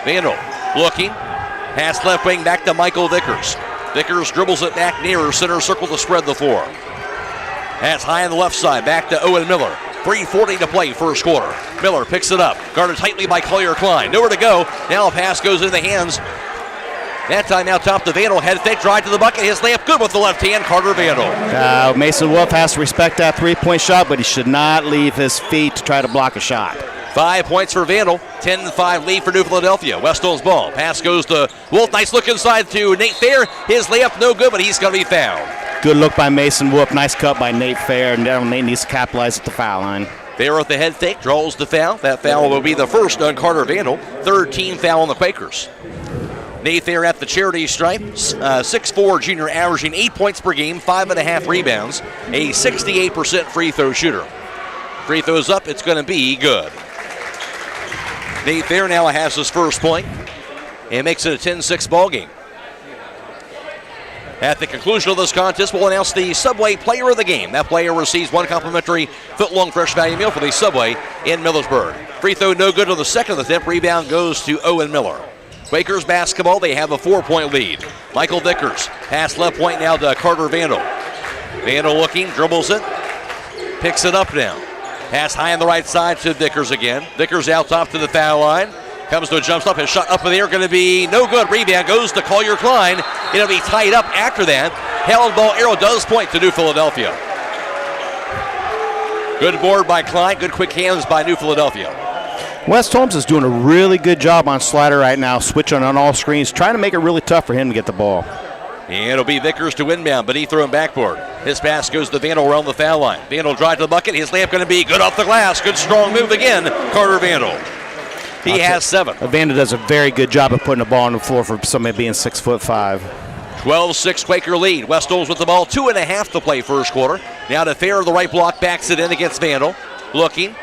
P: Vandal looking. Pass left wing back to Michael Vickers. Vickers dribbles it back nearer center circle to spread the floor. That's high on the left side, back to Owen Miller. 3:40 to play first quarter. Miller picks it up, guarded tightly by Collier Klein. Nowhere to go. Now a pass goes into the hands. That time now top to Vandal. Head fake, drive to the bucket. His layup good with the left hand. Carter Vandal.
U: Mason Wolf has to respect that three-point shot, but he should not leave his feet to try to block a shot.
P: 5 points for Vandal. 10-5 lead for New Philadelphia. West Holmes ball. Pass goes to Wolf. Nice look inside to Nate Fair. His layup no good, but he's going to be fouled.
U: Good look by Mason Wolf. Nice cut by Nate Fair. And now Nate needs to capitalize at the foul line.
P: Fair with the head fake. Draws the foul. That foul will be the first on Carter Vandal. Third team foul on the Quakers. Nate there at the charity stripe, 6'4" junior, averaging 8 points per game, 5.5 rebounds, a 68% free throw shooter. Free throws up, it's going to be good. Nate there now has his first point and makes it a 10-6 ball game. At the conclusion of this contest, we'll announce the Subway Player of the Game. That player receives one complimentary foot-long fresh value meal for the Subway in Millersburg. Free throw no good on the second attempt. Rebound goes to Owen Miller. Quakers basketball, they have a 4-point lead. Michael Vickers, pass left point now to Carter Vandal. Vandal looking, dribbles it, picks it up now. Pass high on the right side to Vickers again. Vickers out top to the foul line. Comes to a jump stop. His shot up in the air going to be no good. Rebound goes to Collier Klein. It'll be tied up after that. Held ball arrow does point to New Philadelphia. Good board by Klein. Good quick hands by New Philadelphia.
U: West Holmes is doing a really good job on Slider right now, switching on all screens, trying to make it really tough for him to get the ball.
P: And it'll be Vickers to inbound, beneath throw and backboard. His pass goes to Vandal around the foul line. Vandal drive to the bucket. His layup going to be good off the glass. Good strong move again. Carter Vandal. He has 7.
U: Vandal does a very good job of putting the ball on the floor for somebody being 6'5".
P: 12-6 Quaker lead. West Holmes with the ball. 2.5 to play first quarter. Now to Fair, the right block, backs it in against Vandal. Looking.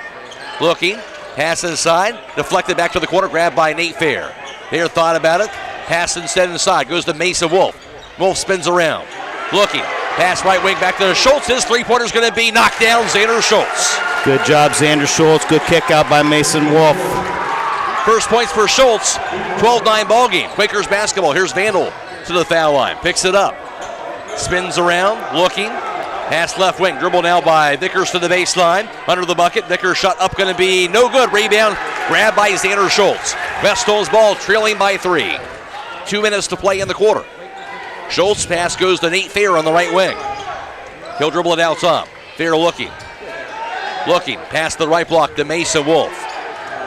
P: Pass inside. Deflected back to the corner. Grabbed by Nate Fair. Fair thought about it. Pass instead inside. Goes to Mason Wolf. Wolf spins around. Looking. Pass right wing back to Schultz. His three-pointer's going to be knocked down. Xander Schultz.
U: Good job, Xander Schultz. Good kick out by Mason Wolf.
P: First points for Schultz. 12-9 ball game. Quakers basketball. Here's Vandal to the foul line. Picks it up. Spins around. Looking. Pass left wing. Dribble now by Vickers to the baseline. Under the bucket. Vickers shot up going to be no good. Rebound. Grabbed by Xander Schultz. West Holmes ball trailing by 3. 2 minutes to play in the quarter. Schultz pass goes to Nate Fair on the right wing. He'll dribble it out top. Fair looking. Past the right block to Mason Wolf.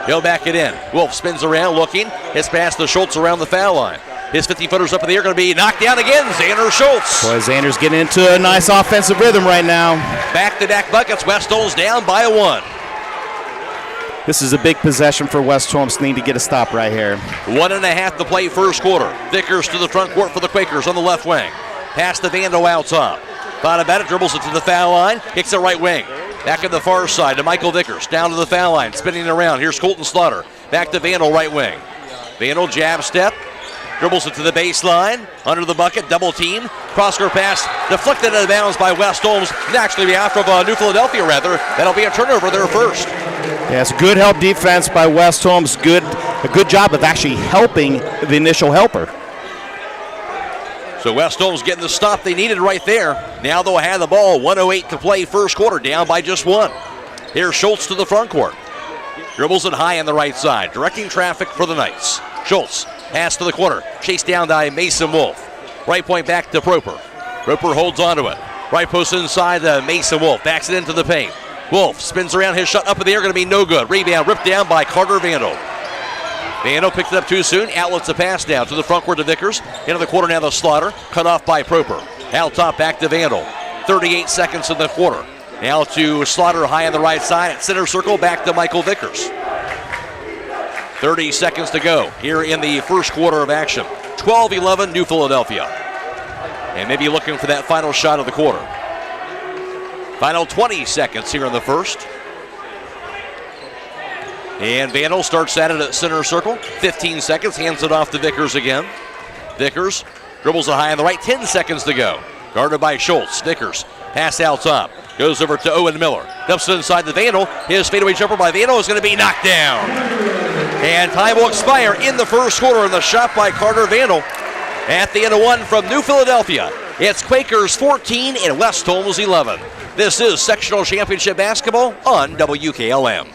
P: He'll back it in. Wolf spins around, looking. His pass to Schultz around the foul line. His 50-footer's up in the air, going to be knocked down again. Xander Schultz.
U: Boy, Xander's getting into a nice offensive rhythm right now.
P: Back-to-back buckets. West Holmes down by 1.
U: This is a big possession for West Holmes. Need to get a stop right here.
P: 1.5 to play first quarter. Vickers to the front court for the Quakers on the left wing. Pass to Vandal out top. Thought about it, dribbles it to the foul line. Kicks it right wing. Back on the far side to Michael Vickers. Down to the foul line, spinning around. Here's Colton Slaughter. Back to Vandal, right wing. Vandal jab step. Dribbles it to the baseline. Under the bucket, double team. Cross-court pass deflected out of bounds by West Holmes. Actually, after New Philadelphia, rather. That'll be a turnover there first.
U: Yeah, it's good help defense by West Holmes. A good job of actually helping the initial helper.
P: So West Holmes getting the stop they needed right there. Now they'll have the ball. 1:08 to play first quarter, down by just 1. Here's Schultz to the front court. Dribbles it high on the right side, directing traffic for the Knights. Schultz, pass to the corner, chased down by Mason Wolf. Right point back to Proper. Proper holds onto it. Right post inside Mason Wolf, backs it into the paint. Wolf spins around, his shot up in the air, going to be no good. Rebound ripped down by Carter Vandal. Vandal picked it up too soon. Outlets the pass down to the front court to Vickers. Into the quarter now to Slaughter. Cut off by Proper. Out top back to Vandal. 38 seconds in the quarter. Now to Slaughter high on the right side at center circle. Back to Michael Vickers. 30 seconds to go here in the first quarter of action. 12-11 New Philadelphia. And maybe looking for that final shot of the quarter. Final 20 seconds here in the first. And Vandal starts at it at center circle. 15 seconds, hands it off to Vickers again. Vickers dribbles it high on the right, 10 seconds to go. Guarded by Schultz. Vickers, pass out top. Goes over to Owen Miller. Dumps it inside the Vandal. His fadeaway jumper by Vandal is going to be knocked down. And time will expire in the first quarter, and the shot by Carter Vandal. At the end of 1 from New Philadelphia. It's Quakers 14 and West Holmes 11. This is Sectional Championship Basketball on WKLM.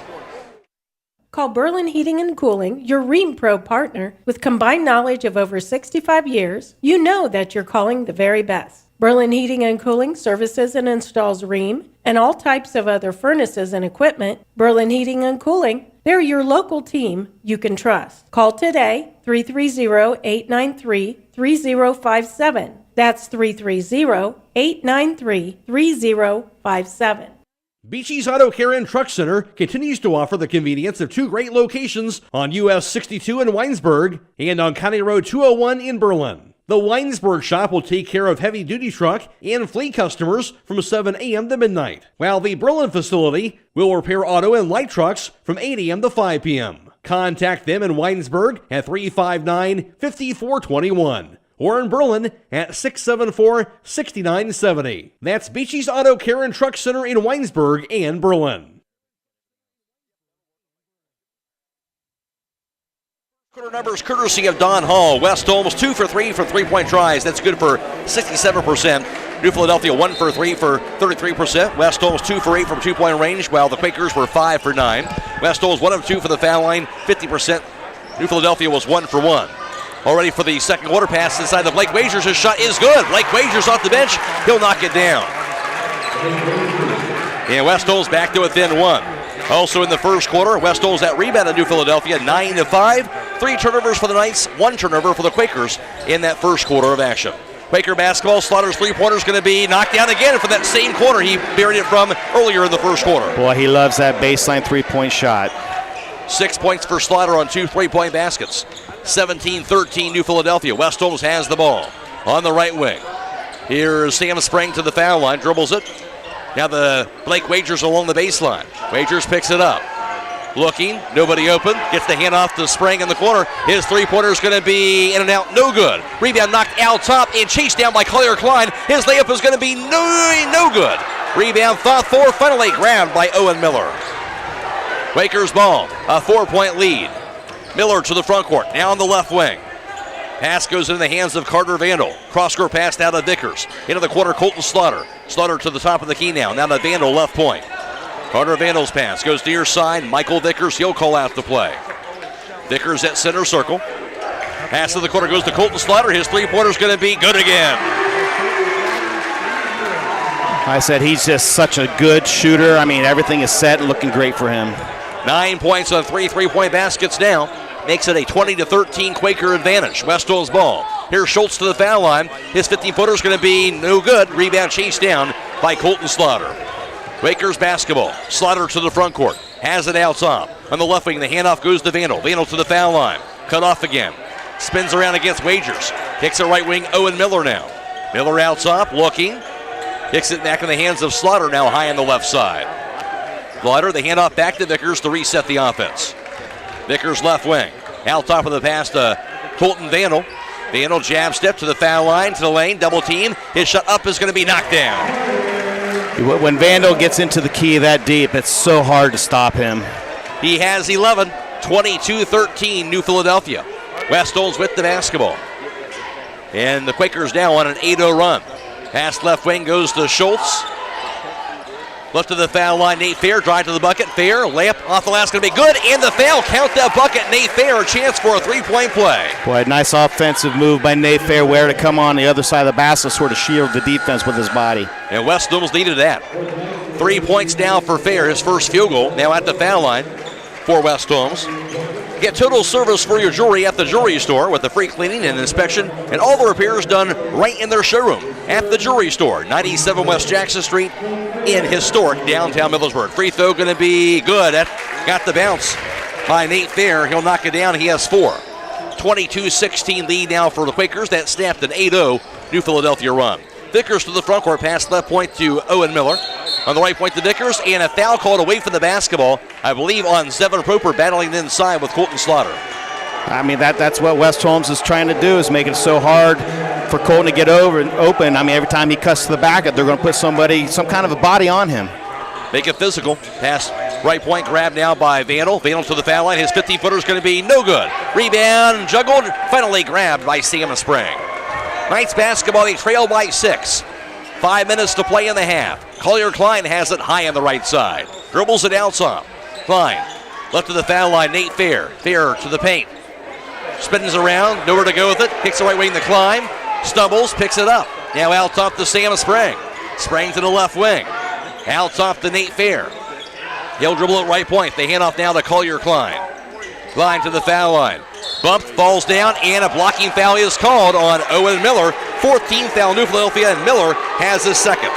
H: Call Berlin Heating and Cooling, your Rheem Pro partner. With combined knowledge of over 65 years, you know that you're calling the very best. Berlin Heating and Cooling services and installs Rheem and all types of other furnaces and equipment. Berlin Heating and Cooling, they're your local team you can trust. Call today, 330-893-3057. That's 330-893-3057.
G: Beachy's Auto Care and Truck Center continues to offer the convenience of 2 great locations on US 62 in Weinsberg and on County Road 201 in Berlin. The Weinsberg shop will take care of heavy-duty truck and fleet customers from 7 a.m. to midnight, while the Berlin facility will repair auto and light trucks from 8 a.m. to 5 p.m. Contact them in Weinsberg at 359-5421 or in Berlin at 674-6970. That's Beachy's Auto Care and Truck Center in Weinsberg and Berlin.
P: Quarter numbers courtesy of Don Hall. West Holmes 2 for 3 for three-point tries. That's good for 67%. New Philadelphia 1 for 3 for 33%. West Holmes 2 for 8 from two-point range, while the Quakers were 5 for 9. West Holmes 1 of 2 for the foul line, 50%. New Philadelphia was 1 for 1. Already for the second quarter, pass inside the Blake Wagers. His shot is good. Blake Wagers off the bench. He'll knock it down. And West Holmes back to within 1. Also in the first quarter, West Holmes that rebound of New Philadelphia, 9-5. 3 turnovers for the Knights, 1 turnover for the Quakers in that first quarter of action. Quaker basketball, Slaughter's three-pointer is going to be knocked down again from that same corner he buried it from earlier in the first quarter.
U: Boy, he loves that baseline three-point shot.
P: 6 points for Slaughter on 2 3-point baskets. 17-13 New Philadelphia. West Holmes has the ball on the right wing. Here's Sam Sprang to the foul line, dribbles it. Now the Blake Wagers along the baseline. Wagers picks it up. Looking, nobody open. Gets the hand off to Sprang in the corner. His three-pointer is going to be in and out, no good. Rebound knocked out top and chased down by Collier Klein. His layup is going to be no good. Rebound fought for, finally grabbed by Owen Miller. Quakers ball, a 4-point lead. Miller to the front court, now on the left wing. Pass goes into the hands of Carter Vandal. Cross-court pass out of Vickers. Into the corner, Colton Slaughter. Slaughter to the top of the key now. Now to Vandal, left point. Carter Vandal's pass goes near side. Michael Vickers, he'll call out the play. Vickers at center circle. Pass to the corner goes to Colton Slaughter. His three-pointer's going to be good again.
U: I said he's just such a good shooter. I mean, everything is set and looking great for him.
P: 9 points on 3 3-point baskets now. Makes it a 20-13 Quaker advantage. West Holmes ball. Here's Schultz to the foul line. His 15-footer is going to be no good. Rebound chased down by Colton Slaughter. Quakers basketball. Slaughter to the front court. Has it out top. On the left wing, the handoff goes to Vandal. Vandal to the foul line. Cut off again. Spins around against Wagers. Kicks it right wing, Owen Miller now. Miller out top, looking. Kicks it back in the hands of Slaughter now high on the left side. Slaughter, the handoff back to Vickers to reset the offense. Vickers left wing. Out top of the pass to Colton Vandal. Vandal jab step to the foul line, to the lane, double team. His shot up is going to be knocked down.
U: When Vandal gets into the key that deep, it's so hard to stop him.
P: He has 11, 22-13 New Philadelphia. West Holmes with the basketball. And the Quakers now on an 8-0 run. Pass left wing goes to Schultz. Left to the foul line, Nate Fair, drive to the bucket. Fair, layup off the last, going to be good, and the foul, count that bucket. Nate Fair, a chance for a three-point play.
U: Boy, nice offensive move by Nate Fair, where to come on the other side of the basket, sort of shield the defense with his body.
P: And West Holmes needed that. 3 points now for Fair, his first field goal, now at the foul line for West Holmes. Get total service for your jewelry at the jewelry store with the free cleaning and inspection and all the repairs done right in their showroom at the jewelry store, 97 West Jackson Street in historic downtown Middlesbrough. Free throw going to be good. That got the bounce by Nate Fair. He'll knock it down. He has 4. 22-16 lead now for the Quakers. That snapped an 8-0 New Philadelphia run. Vickers to the front court, pass left point to Owen Miller. On the right point to Vickers, and a foul called away from the basketball, I believe on Zevon Proper battling inside with Colton Slaughter.
U: I mean, that's what West Holmes is trying to do, is make it so hard for Colton to get over and open. I mean, every time he cuts to the back, they're going to put some kind of a body on him.
P: Make it physical. Pass right point, grab now by Vandal. Vandal to the foul line. His 15-footer is going to be no good. Rebound, juggled, finally grabbed by Sam Sprang. Knights basketball, they trail by 6. 5 minutes to play in the half. Collier Klein has it high on the right side. Dribbles it out top. Klein left to the foul line. Nate Fair. Fair to the paint. Spins around. Nowhere to go with it. Kicks the right wing to Klein. Stumbles. Picks it up. Now out top to Sam Sprang. Sprang to the left wing. Out top to Nate Fair. He'll dribble at right point. They hand off now to Collier Klein. Klein to the foul line. Bumped, falls down, and a blocking foul is called on Owen Miller. 14th foul New Philadelphia, and Miller has his second.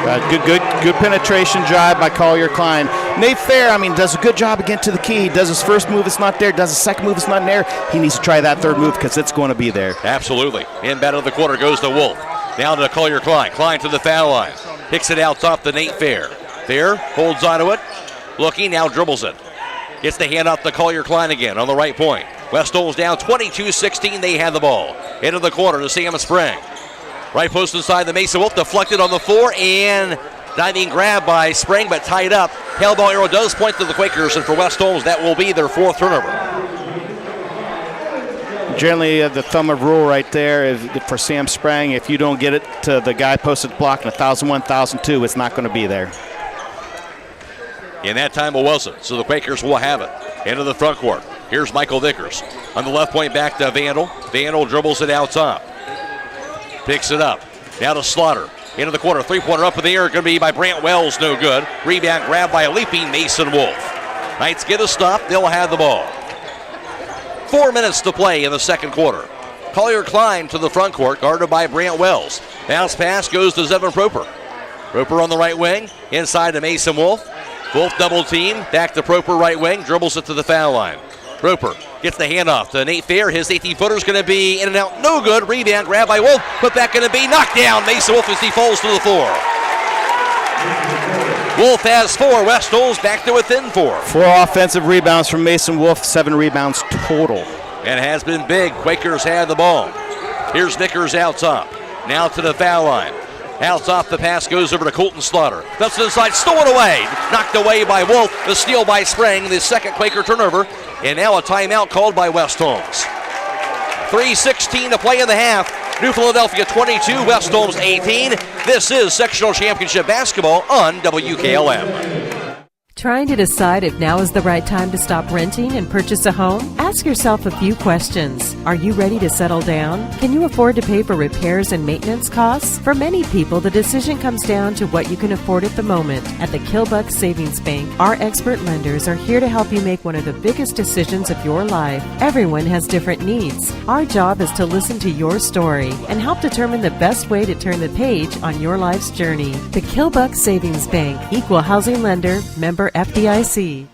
U: Good penetration drive by Collier Klein. Nate Fair, does a good job of getting to the key. He does his first move, it's not there. Does his second move, it's not there. He needs to try that third move because it's going to be there.
P: Absolutely. Inbound of the quarter goes to Wolf. Down to Collier Klein. Klein to the foul line. Kicks it out top to Nate Fair. Fair holds onto it. Looking, now dribbles it. Gets the hand off to Collier Klein again on the right point. West Holmes down 22-16. They have the ball. Into the corner to Sam Sprang. Right post inside the Mason Wolf. Deflected on the floor and diving grab by Sprang, but tied up. Hell ball arrow does point to the Quakers, and for West Holmes, that will be their 4th turnover.
U: Generally, the thumb of rule right there is for Sam Sprang, if you don't get it to the guy posted block in 1001, 1002, it's not going to be there.
P: In that time, it wasn't, so the Quakers will have it. Into the front court. Here's Michael Vickers. On the left point, back to Vandal. Vandal dribbles it out top. Picks it up. Now to Slaughter. Into the corner. Three-pointer up in the air. Going to be by Brant Wells. No good. Rebound grab by a leaping Mason Wolf. Knights get a stop. They'll have the ball. 4 minutes to play in the second quarter. Collier Klein to the front court, guarded by Brant Wells. Bounce pass goes to Zevin Proper. Proper on the right wing. Inside to Mason Wolf. Wolf double team. Back to Proper right wing. Dribbles it to the foul line. Proper gets the handoff to Nate Fair. His 18-footer is going to be in and out. No good. Rebound grab by Wolf. Put back going to be knocked down. Mason Wolf as he falls to the floor. Wolf has 4. West Holmes back to within 4.
U: 4 offensive rebounds from Mason Wolf. 7 rebounds total.
P: And it has been big. Quakers have the ball. Here's Vickers out top. Now to the foul line. Out top, the pass goes over to Colton Slaughter. That's inside, stolen away. Knocked away by Wolf. The steal by Sprang, the second Quaker turnover. And now a timeout called by West Holmes. 3:16 to play in the half. New Philadelphia 22, West Holmes 18. This is Sectional Championship Basketball on WKLM.
D: Trying to decide if now is the right time to stop renting and purchase a home? Ask yourself a few questions. Are you ready to settle down? Can you afford to pay for repairs and maintenance costs? For many people, the decision comes down to what you can afford at the moment. At the Kilbuck Savings Bank, our expert lenders are here to help you make one of the biggest decisions of your life. Everyone has different needs. Our job is to listen to your story and help determine the best way to turn the page on your life's journey. The Kilbuck Savings Bank, equal housing lender, member FDIC.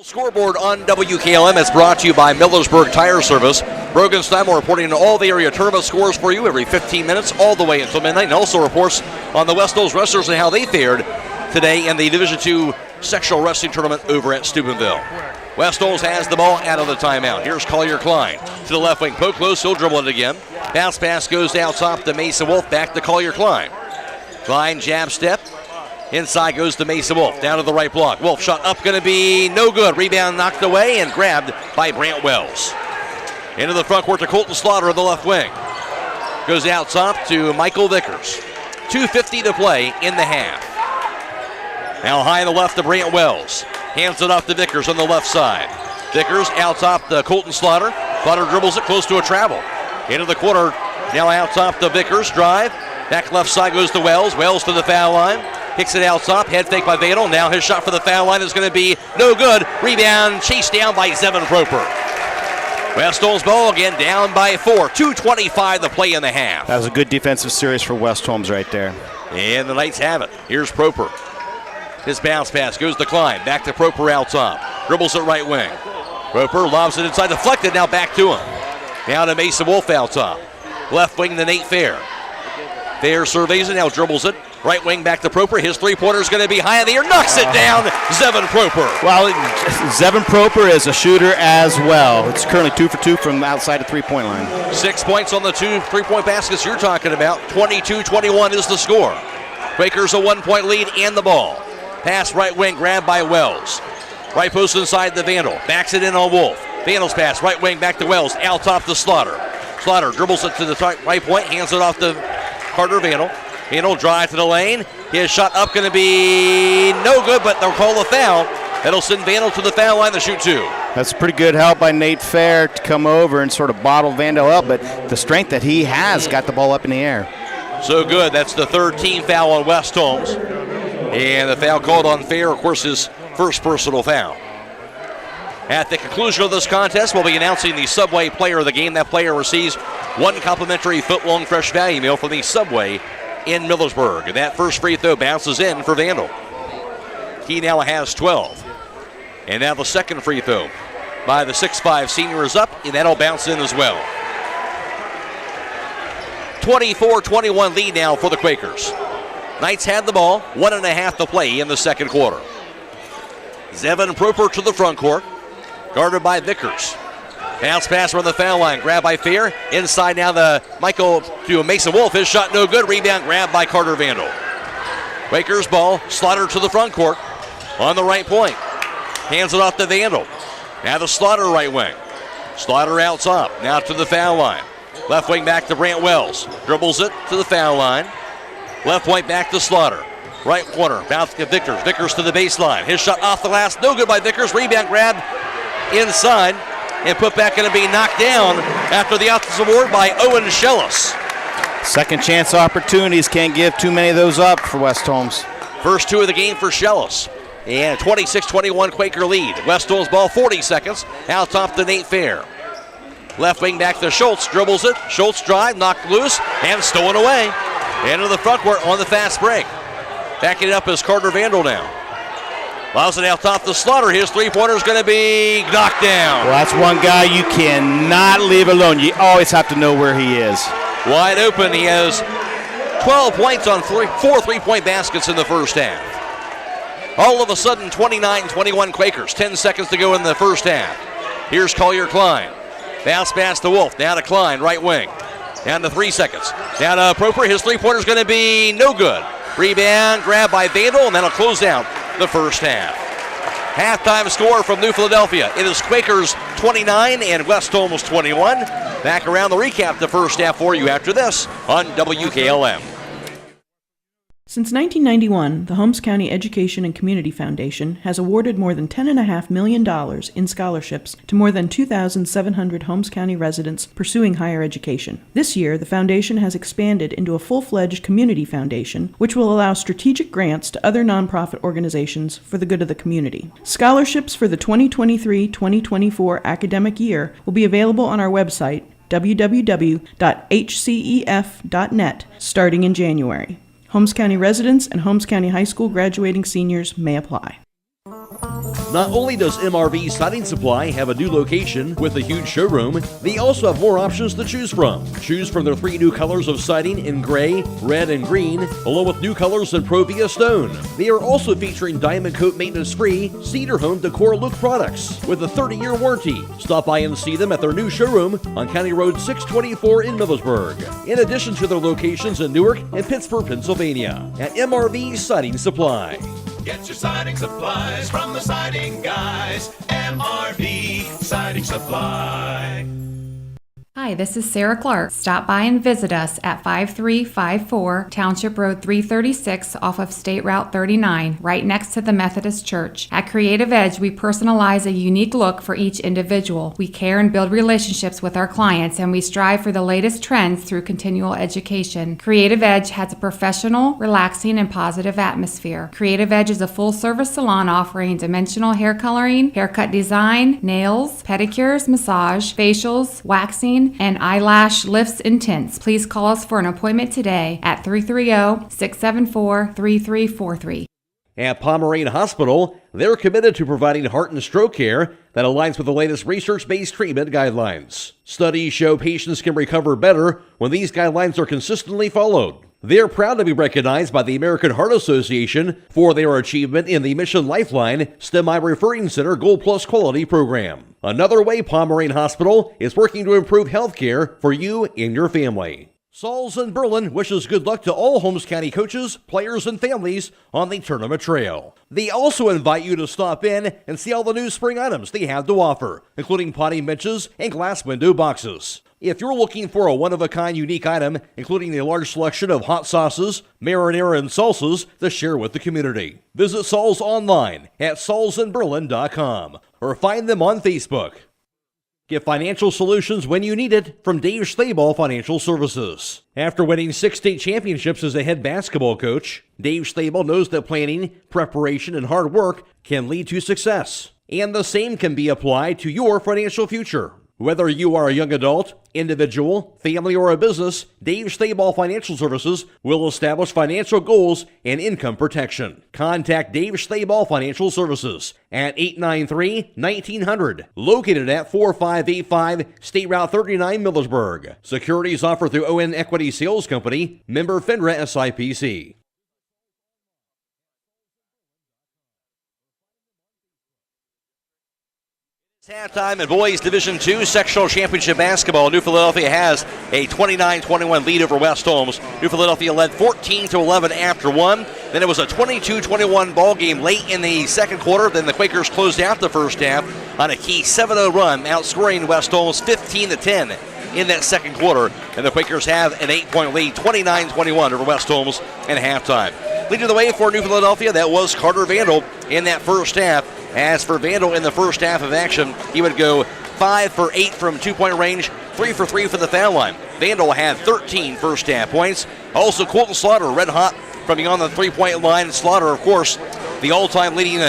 P: Scoreboard on WKLM is brought to you by Millersburg Tire Service. Brogan Steinmore reporting on all the area tournament scores for you every 15 minutes all the way until midnight, and also reports on the West Holmes wrestlers and how they fared today in the Division II sectional wrestling tournament over at Steubenville. West Holmes has the ball out of the timeout. Here's Collier Klein to the left wing. Poke close, he'll dribble it again. Bounce pass goes down top to Mason Wolf, back to Collier Klein. Klein jab step. Inside goes to Mason Wolf. Down to the right block. Wolf shot up, going to be no good. Rebound knocked away and grabbed by Brant Wells. Into the front court to Colton Slaughter on the left wing. Goes out top to Michael Vickers. 2:50 to play in the half. Now high on the left to Brant Wells. Hands it off to Vickers on the left side. Vickers out top to Colton Slaughter. Slaughter dribbles it close to a travel. Into the corner. Now out top to Vickers. Drive. Back left side goes to Wells. Wells to the foul line. Kicks it out top. Head fake by Vadel. Now his shot for the foul line is going to be no good. Rebound chased down by Zevin Proper. West Holmes ball again down by 4. 2:25 to play in the half.
U: That was a good defensive series for West Holmes right there.
P: And the Knights have it. Here's Proper. His bounce pass goes to Klein. Back to Proper out top. Dribbles it right wing. Proper lobs it inside. Deflected. Now back to him. Now to Mason Wolf out top. Left wing to Nate Fair. Fair surveys it. Now dribbles it. Right wing back to Proper. His three-pointer is going to be high in the air. Knocks it down. Zevin Proper.
U: Well, Zevin Proper is a shooter as well. It's currently 2 for 2 from outside the three-point line.
P: 6 points on the 2 3-point baskets you're talking about. 22-21 is the score. Quakers a 1-point lead and the ball. Pass right wing, grabbed by Wells. Right post inside the Vandal. Backs it in on Wolf. Vandal's pass, right wing back to Wells. Out top to Slaughter. Slaughter dribbles it to the right point, hands it off to Carter Vandal. Vandal drive to the lane. His shot up going to be no good, but they'll call a foul. That'll send Vandal to the foul line to shoot 2.
U: That's pretty good help by Nate Fair to come over and sort of bottle Vandal up, but the strength that he has got the ball up in the air.
P: So good. That's the third team foul on West Holmes. And the foul called on Fair, of course, his first personal foul. At the conclusion of this contest, we'll be announcing the Subway player of the game. That player receives 1 complimentary foot-long fresh value meal from the Subway in Millersburg. And that first free throw bounces in for Vandal. He now has 12. And now the second free throw by the 6'5 senior is up, and that'll bounce in as well. 24-21 lead now for the Quakers. Knights had the ball, 1.5 to play in the second quarter. Zevin Proper to the front court, guarded by Vickers. Bounce pass from the foul line, grabbed by Fear. Inside now the Michael to Mason Wolf. His shot no good. Rebound grabbed by Carter Vandal. Quakers ball, Slaughter to the front court on the right point. Hands it off to Vandal. Now the Slaughter right wing. Slaughter out top, now to the foul line. Left wing back to Brant Wells. Dribbles it to the foul line. Left point back to Slaughter. Right corner, bounce to Vickers. Vickers to the baseline. His shot off the glass, no good by Vickers. Rebound grab inside and put back, going to be knocked down after the offensive award by Owen Schellis.
U: Second chance opportunities, can't give too many of those up for West Holmes.
P: First 2 of the game for Schellis. And 26-21 Quaker lead. West Holmes ball, 40 seconds. Out top to Nate Fair. Left wing back to Schultz, dribbles it. Schultz drive, knocked loose, and stolen away. Into the front court on the fast break. Backing it up is Carter Vandal now. Allows it out top to Slaughter. His three-pointer is going to be knocked down.
U: Well, that's one guy you cannot leave alone. You always have to know where he is.
P: Wide open. He has 12 points on 4 3-point baskets in the first half. All of a sudden, 29-21 Quakers. 10 seconds to go in the first half. Here's Collier Klein. Bounce pass to Wolf. Now to Klein, right wing. Down to 3 seconds. Down to Proper. His three-pointer is going to be no good. Rebound, grab by Vandal, and that'll close out the first half. Halftime score from New Philadelphia. It is Quakers 29 and West Holmes 21. Back around the recap the first half for you after this on WKLM.
I: Since 1991, the Holmes County Education and Community Foundation has awarded more than $10.5 million in scholarships to more than 2,700 Holmes County residents pursuing higher education. This year, the foundation has expanded into a full-fledged community foundation, which will allow strategic grants to other nonprofit organizations for the good of the community. Scholarships for the 2023-2024 academic year will be available on our website, www.hcef.net, starting in January. Holmes County residents and Holmes County High School graduating seniors may apply.
G: Not only does MRV Siding Supply have a new location with a huge showroom, they also have more options to choose from. Choose from their 3 new colors of siding in gray, red, and green, along with new colors in Provia Stone. They are also featuring Diamond Coat maintenance-free Cedar Home Decor Look products with a 30-year warranty. Stop by and see them at their new showroom on County Road 624 in Millersburg, in addition to their locations in Newark and Pittsburgh, Pennsylvania, at MRV Siding Supply.
F: Get your siding supplies from the siding guys. MRV Siding Supply.
V: Hi, this is Sarah Clark. Stop by and visit us at 5354 Township Road 336 off of State Route 39, right next to the Methodist Church. At Creative Edge, we personalize a unique look for each individual. We care and build relationships with our clients, and we strive for the latest trends through continual education. Creative Edge has a professional, relaxing, and positive atmosphere. Creative Edge is a full-service salon offering dimensional hair coloring, haircut design, nails, pedicures, massage, facials, waxing, and eyelash lifts and tints. Please call us for an appointment today at 330-674-3343.
G: At Pomerane Hospital, they're committed to providing heart and stroke care that aligns with the latest research-based treatment guidelines. Studies show patients can recover better when these guidelines are consistently followed. They're proud to be recognized by the American Heart Association for their achievement in the Mission Lifeline STEMI Referring Center Gold Plus Quality Program. Another way Pomerane Hospital is working to improve health care for you and your family. Sauls in Berlin wishes good luck to all Holmes County coaches, players, and families on the tournament trail. They also invite you to stop in and see all the new spring items they have to offer, including potting benches and glass window boxes. If you're looking for a one-of-a-kind unique item, including a large selection of hot sauces, marinara, and salsas to share with the community, visit Sauls online at saulsinberlin.com or find them on Facebook. Get financial solutions when you need it from Dave Staball Financial Services. After winning 6 state championships as a head basketball coach, Dave Staball knows that planning, preparation, and hard work can lead to success. And the same can be applied to your financial future. Whether you are a young adult, individual, family, or a business, Dave Stayball Financial Services will establish financial goals and income protection. Contact Dave Stayball Financial Services at 893-1900, located at 4585 State Route 39, Millersburg. Securities offered through ON Equity Sales Company, member FINRA SIPC.
P: Halftime in boys Division II sectional championship basketball. New Philadelphia has a 29-21 lead over West Holmes. New Philadelphia led 14-11 after one. Then it was a 22-21 ball game late in the second quarter. Then the Quakers closed out the first half on a key 7-0 run, outscoring West Holmes 15-10 in that second quarter. And the Quakers have an 8-point lead, 29-21 over West Holmes at halftime. Leading the way for New Philadelphia, that was Carter Vandal in that first half. As for Vandal in the first half of action, he would go 5 for 8 from two-point range, 3 for 3 from the foul line. Vandal had 13 first half points. Also, Colton Slaughter, red hot from beyond the three-point line. Slaughter, of course, the all-time leading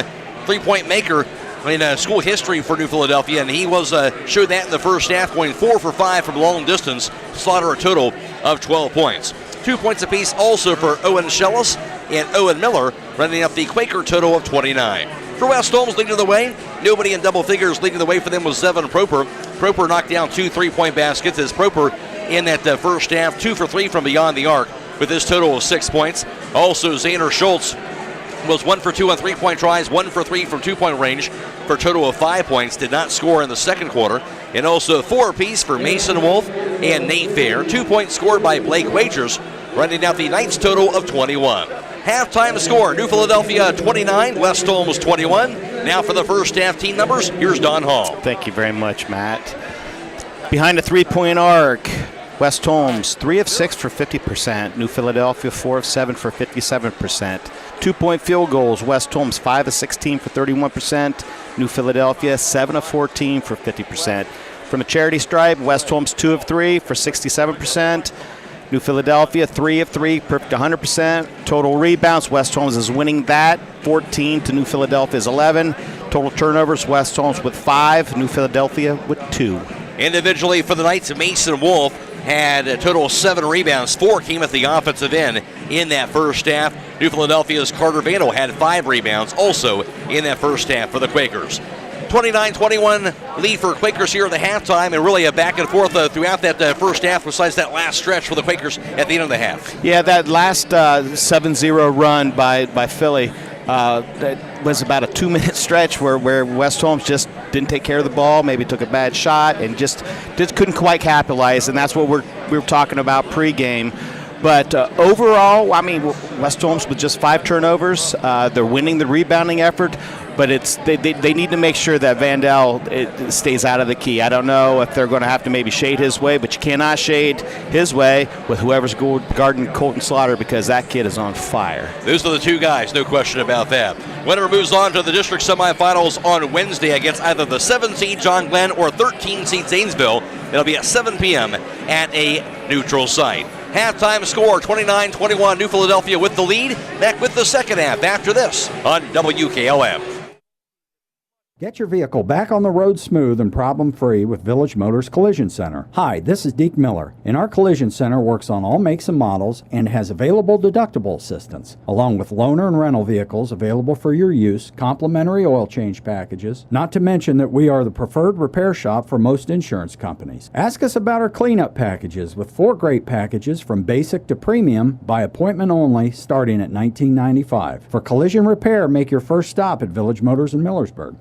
P: three-point maker in school history for New Philadelphia, and he was showed that in the first half, going 4 for 5 from long distance. Slaughter a total of 12 points. 2 points apiece also for Owen Schellis and Owen Miller, running up the Quaker total of 29. For West Holmes, leading the way, nobody in double figures. Leading the way for them was Zevon Proper. Proper knocked down 2 3-point baskets as Proper in that first half, 2 for 3 from beyond the arc with his total of 6 points. Also, Xander Schultz was 1 for 2 on 3-point tries, 1 for 3 from 2-point range for a total of 5 points. Did not score in the second quarter. And also 4 apiece for Mason Wolf and Nate Fair. 2 points scored by Blake Wagers, running out the Knights total of 21. Halftime score, New Philadelphia 29, West Holmes 21. Now for the first half team numbers, here's Don Hall.
U: Thank you very much, Matt. Behind the three-point arc, West Holmes 3 of 6 for 50%. New Philadelphia 4 of 7 for 57%. 2-point field goals, West Holmes 5 of 16 for 31%. New Philadelphia 7 of 14 for 50%. From a charity stripe, West Holmes 2 of 3 for 67%. New Philadelphia 3 of 3, perfect 100%. Total rebounds, West Holmes is winning that, 14 to New Philadelphia's 11. Total turnovers, West Holmes with 5, New Philadelphia with 2.
P: Individually for the Knights, Mason Wolf had a total of 7 rebounds. 4 came at the offensive end in that first half. New Philadelphia's Carter Vandal had 5 rebounds also in that first half for the Quakers. 29-21 lead for Quakers here at the halftime, and really a back and forth throughout that first half, besides that last stretch for the Quakers at the end of the half.
U: Yeah, that last 7-0 run by Philly, that was about a 2-minute stretch where West Holmes just didn't take care of the ball, maybe took a bad shot, and just couldn't quite capitalize, and that's what we were talking about pregame. But overall, I mean, West Holmes with just 5 turnovers. They're winning the rebounding effort, but they need to make sure that Vandal stays out of the key. I don't know if they're going to have to maybe shade his way, but you cannot shade his way with whoever's guarding Colton Slaughter, because that kid is on fire.
P: Those are the 2 guys, no question about that. Winner moves on to the district semifinals on Wednesday against either the 7-seed John Glenn or 13-seed Zanesville. It'll be at 7 p.m. at a neutral site. Halftime score, 29-21, New Philadelphia with the lead. Back with the second half after this on WKLM.
C: Get your vehicle back on the road smooth and problem-free with Village Motors Collision Center. Hi, this is Deke Miller, and our Collision Center works on all makes and models and has available deductible assistance, along with loaner and rental vehicles available for your use, complimentary oil change packages, not to mention that we are the preferred repair shop for most insurance companies. Ask us about our cleanup packages with 4 great packages from basic to premium by appointment only starting at $19.95. For collision repair, make your first stop at Village Motors in Millersburg.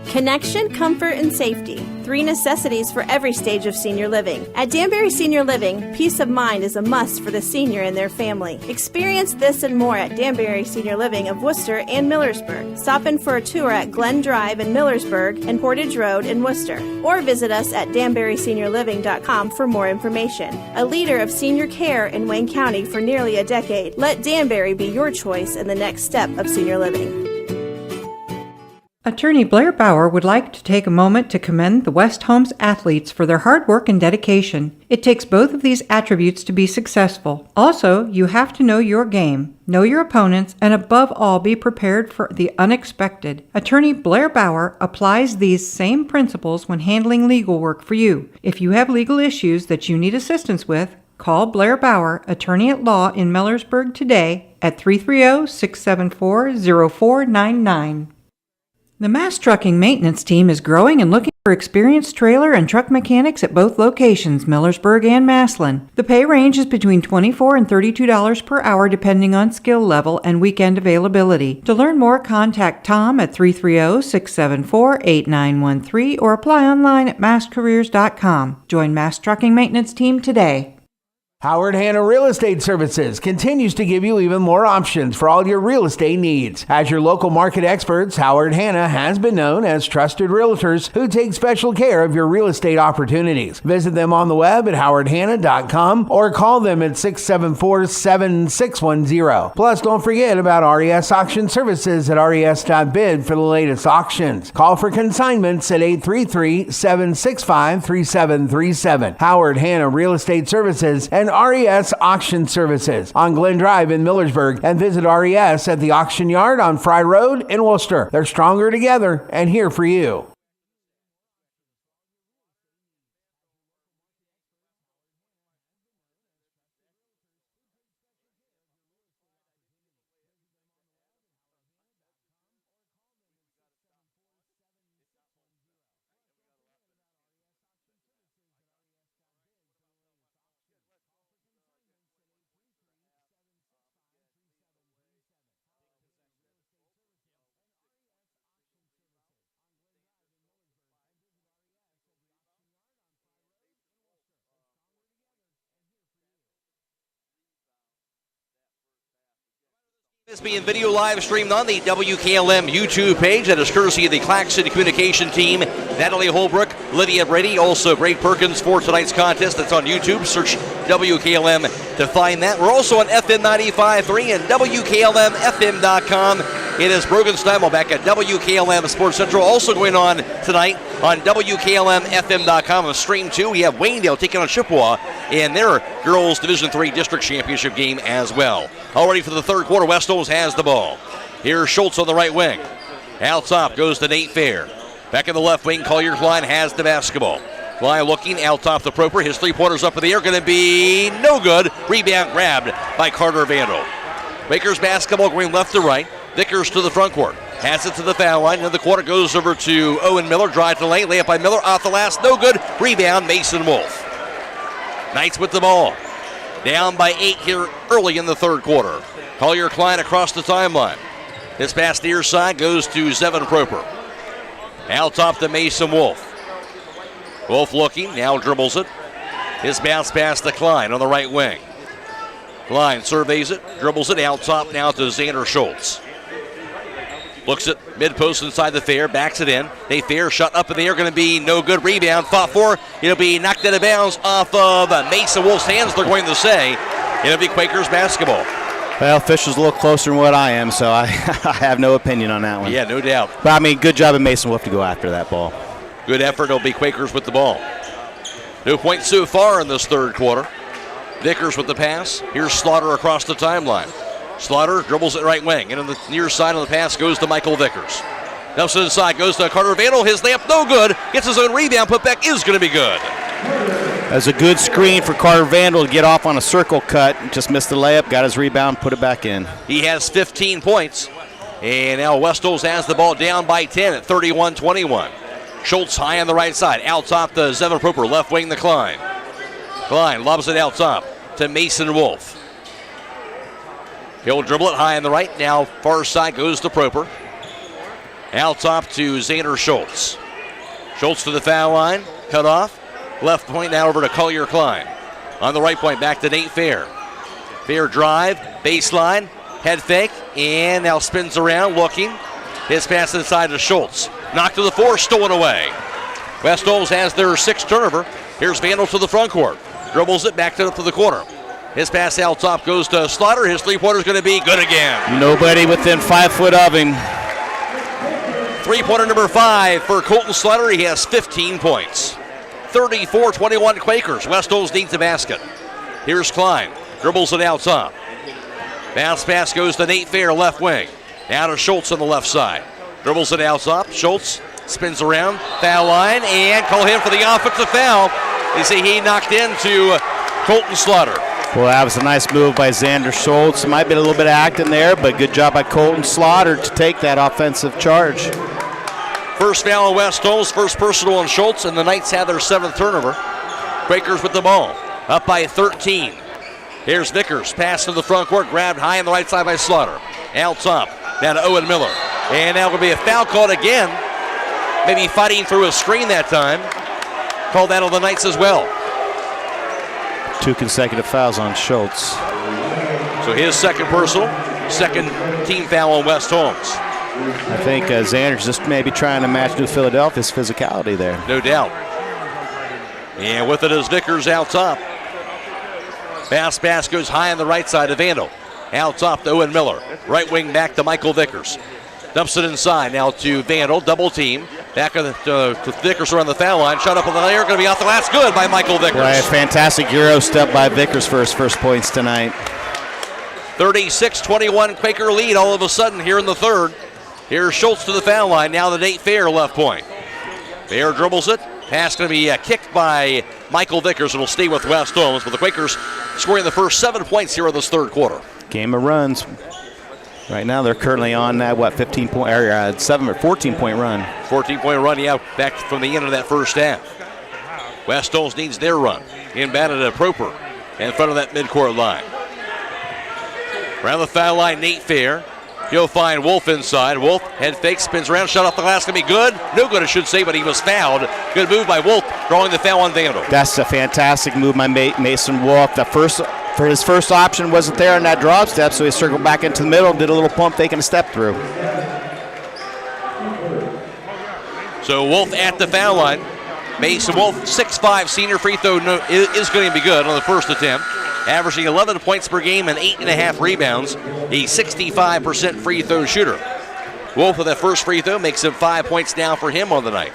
K: Connection, comfort, and safety. 3 necessities for every stage of senior living. At Danbury Senior Living, peace of mind is a must for the senior and their family. Experience this and more at Danbury Senior Living of Worcester and Millersburg. Stop in for a tour at Glen Drive in Millersburg and Portage Road in Worcester. Or visit us at danburyseniorliving.com for more information. A leader of senior care in Wayne County for nearly a decade, let Danbury be your choice in the next step of senior living.
L: Attorney Blair Bauer would like to take a moment to commend the West Holmes athletes for their hard work and dedication. It takes both of these attributes to be successful. Also, you have to know your game, know your opponents, and above all, be prepared for the unexpected. Attorney Blair Bauer applies these same principles when handling legal work for you. If you have legal issues that you need assistance with, call Blair Bauer, attorney at law in Millersburg today at 330-674-0499. The Mass Trucking Maintenance Team is growing and looking for experienced trailer and truck mechanics at both locations, Millersburg and Massillon. The pay range is between $24 and $32 per hour depending on skill level and weekend availability. To learn more, contact Tom at 330-674-8913 or apply online at masscareers.com. Join Mass Trucking Maintenance Team today.
B: Howard Hanna Real Estate Services continues to give you even more options for all your real estate needs. As your local market experts, Howard Hanna has been known as trusted realtors who take special care of your real estate opportunities. Visit them on the web at howardhanna.com or call them at 674-7610. Plus, don't forget about RES Auction Services at res.bid for the latest auctions. Call for consignments at 833-765-3737. Howard Hanna Real Estate Services and RES Auction Services on Glen Drive in Millersburg, and visit RES at the Auction Yard on Fry Road in Worcester. They're stronger together and here for you.
P: Is being video live streamed on the WKLM YouTube page. That is courtesy of the Claxon Communication team. Natalie, Holbrook, Lydia, Brady, also Brady Perkins for tonight's contest. That's on YouTube. Search WKLM to find that. We're also on FM 95.3 and WKLM-FM.com. It is Brogan Steinwell back at WKLM Sports Central. Also going on tonight on WKLM-FM.com on Stream 2. We have Waynedale taking on Chippewa in their Girls Division III District Championship game as well. Already for the third quarter, West Holmes has the ball. Here's Schultz on the right wing. Out top goes to Nate Fair. Back in the left wing, Collier Klein has the basketball. Klein looking out top the Proper. His three-pointers up in the air, going to be no good. Rebound grabbed by Carter Vandal. Quakers basketball going left to right. Vickers to the front court. Has it to the foul line. In the corner goes over to Owen Miller. Drive to the lane. Layup by Miller off the last. No good. Rebound Mason Wolf. Knights with the ball. Down by 8 here early in the third quarter. Collier Klein across the timeline. This pass near side goes to Zevin Proper. Out top to Mason Wolf. Wolf looking. Now dribbles it. His bounce pass to Klein on the right wing. Klein surveys it. Dribbles it out top now to Xander Schultz. Looks at mid-post inside the Fair, backs it in. Nate Fair shot up in the air, going to be no good. Rebound, fought for. It'll be knocked out of bounds off of Mason Wolf's hands, they're going to say. It'll be Quakers basketball.
U: Well, Fisher's a little closer than what I am, so I have no opinion on that one.
P: Yeah, no doubt.
U: But, I mean, good job of Mason Wolf to go after that ball.
P: Good effort. It'll be Quakers with the ball. No points so far in this third quarter. Vickers with the pass. Here's Slaughter across the timeline. Slaughter dribbles it right wing. And on the near side of the pass goes to Michael Vickers. Dumps it inside, goes to Carter Vandal. His layup no good. Gets his own rebound. Putback is going to be good.
U: That's a good screen for Carter Vandal to get off on a circle cut. Just missed the layup, got his rebound, put it back in.
P: He has 15 points. And now West Holmes has the ball down by 10 at 31-21. Schultz high on the right side. Out top to Zevin Proper. Left wing to Klein. Klein lobs it out top to Mason Wolf. He'll dribble it high on the right. Now far side goes to Proper. Out top to Xander Schultz. Schultz to the foul line. Cut off. Left point now over to Collier Klein. On the right point back to Nate Fair. Fair drive. Baseline. Head fake. And now spins around looking. His pass inside to Schultz. Knocked to the floor. Stolen away. West Holmes has their sixth turnover. Here's Vandal to the front court. Dribbles it back to the corner. His pass out top goes to Slaughter. His three-pointer is going to be good again.
U: Nobody within 5 foot of him.
P: Three-pointer number 5 for Colton Slaughter. He has 15 points. 34-21 Quakers. West Holmes needs the basket. Here's Klein. Dribbles it out top. Bounce pass goes to Nate Fair, left wing. Now to Schultz on the left side. Dribbles it out top. Schultz spins around. Foul line and call him for the offensive foul. You see he knocked into Colton Slaughter.
U: Well, that was a nice move by Xander Schultz. Might be a little bit of acting there, but good job by Colton Slaughter to take that offensive charge.
P: First foul on West Holmes, first personal on Schultz, and the Knights have their 7th turnover. Quakers with the ball, up by 13. Here's Vickers, pass to the front court, grabbed high on the right side by Slaughter. Out top, down to Owen Miller. And now going to be a foul called again. Maybe fighting through a screen that time. Called that on the Knights as well.
U: 2 consecutive fouls on Schultz.
P: So his second personal, second team foul on West Holmes.
U: I think Xander's just maybe trying to match New Philadelphia's physicality there.
P: No doubt. And with it is Vickers out top. Pass goes high on the right side to Vandal. Out top to Owen Miller. Right wing back to Michael Vickers. Dumps it inside now to Vandal. Double team. Back to Vickers around the foul line. Shot up on the layer. Going to be off the glass. Good by Michael Vickers.
U: Right, fantastic Euro step by Vickers for his first points tonight.
P: 36-21 Quaker lead all of a sudden here in the third. Here's Schultz to the foul line. Now the Nate Fair left point. Fair dribbles it. Pass going to be kicked by Michael Vickers. It'll stay with West Holmes. But the Quakers scoring the first 7 points here in this third quarter.
U: Game of runs. Right now they're currently on that 14-point run.
P: 14-point run, yeah, back from the end of that first half. West Holmes needs their run. Inbounded to Proper in front of that midcourt line. Around the foul line, Nate Fair. He'll find Wolf inside. Wolf head fake, spins around, shot off the glass, gonna be good. No good, I should say, but he was fouled. Good move by Wolf, drawing the foul on Vandal.
U: That's a fantastic move by Mason Wolf. For his first option wasn't there on that drop step, so he circled back into the middle, did a little pump fake and a step through.
P: So Wolf at the foul line. Mason Wolf, 6'5", senior free throw is going to be good on the first attempt. Averaging 11 points per game and 8.5 rebounds. A 65% free throw shooter. Wolf with that first free throw makes him 5 points down for him on the night.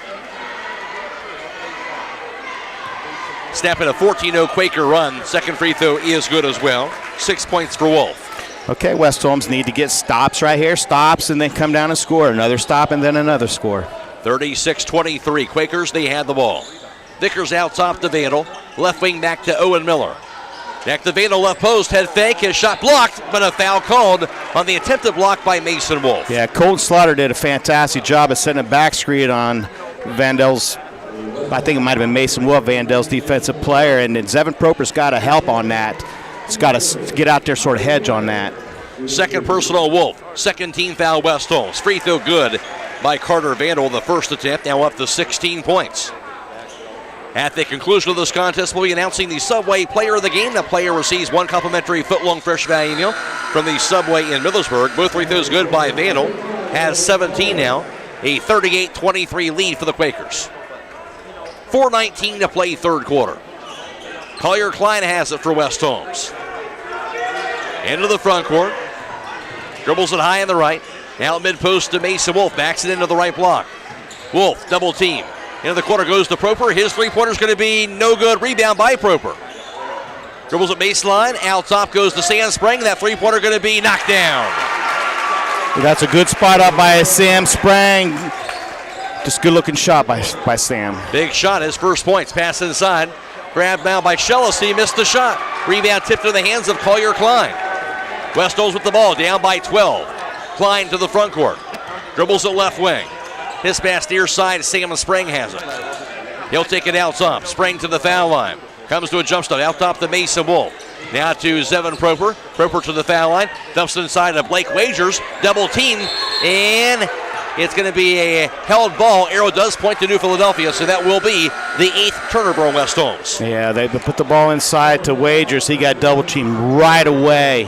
P: Snapping a 14-0 Quaker run. Second free throw is good as well. 6 points for Wolf.
U: Okay, West Holmes need to get stops right here. Stops and then come down and score. Another stop and then another score.
P: 36-23. Quakers, they had the ball. Vickers out top to Vandal. Left wing back to Owen Miller. Back to Vandal, left post, head fake. His shot blocked, but a foul called on the attempted block by Mason Wolf.
U: Yeah, Colton Slaughter did a fantastic job of setting a back screen on Vandal's, I think it might have been Mason Wolf, Vandal's defensive player, and then Zevin Proper's got to help on that. He's got to get out there, sort of hedge on that.
P: Second personal Wolf. Second team foul West Holmes. Free throw good by Carter Vandal in the first attempt, now up to 16 points. At the conclusion of this contest, we'll be announcing the Subway Player of the Game. The player receives 1 complimentary foot-long fresh value meal from the Subway in Millersburg. Both free throws good by Vandal. Has 17 now. A 38-23 lead for the Quakers. 4:19 to play third quarter. Collier Klein has it for West Holmes. Into the front court. Dribbles it high on the right. Now mid-post to Mason Wolf. Backs it into the right block. Wolf, double team. Into the corner goes to Proper. His three-pointer's going to be no good. Rebound by Proper. Dribbles at baseline. Out top goes to Sam Sprang. That three-pointer going to be knocked down.
U: That's a good spot up by Sam Sprang. Just good-looking shot by Sam.
P: Big shot. His first points. Pass inside. Grabbed now by Shellis. He missed the shot. Rebound tipped to the hands of Collier Klein. West Holmes with the ball. Down by 12. Klein to the front court. Dribbles at left wing. His pass near side, Sam Sprang has it. He'll take it out top. Sprang to the foul line. Comes to a jump stop. Out top to Mason Wolf. Now to Zevin Proper. Proper to the foul line. Dumps inside to Blake Wagers. Double team. And it's going to be a held ball. Arrow does point to New Philadelphia, so that will be the 8th turnover on West Holmes.
U: Yeah, they put the ball inside to Wagers. He got double teamed right away.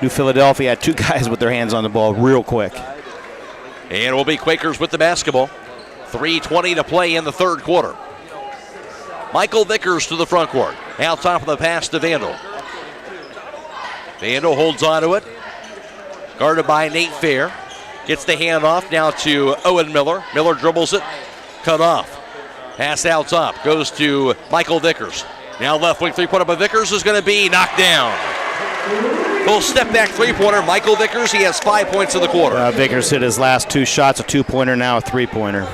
U: New Philadelphia had 2 guys with their hands on the ball real quick.
P: And it will be Quakers with the basketball. 3:20 to play in the third quarter. Michael Vickers to the front court. Out top of the pass to Vandal. Vandal holds on to it. Guarded by Nate Fair. Gets the handoff now to Owen Miller. Miller dribbles it, cut off. Pass out top, goes to Michael Vickers. Now left wing three-pointer by Vickers is going to be knocked down. Full step back three-pointer. Michael Vickers, he has 5 points in the quarter.
U: Vickers hit his last 2 shots, a 2-pointer, now a 3-pointer.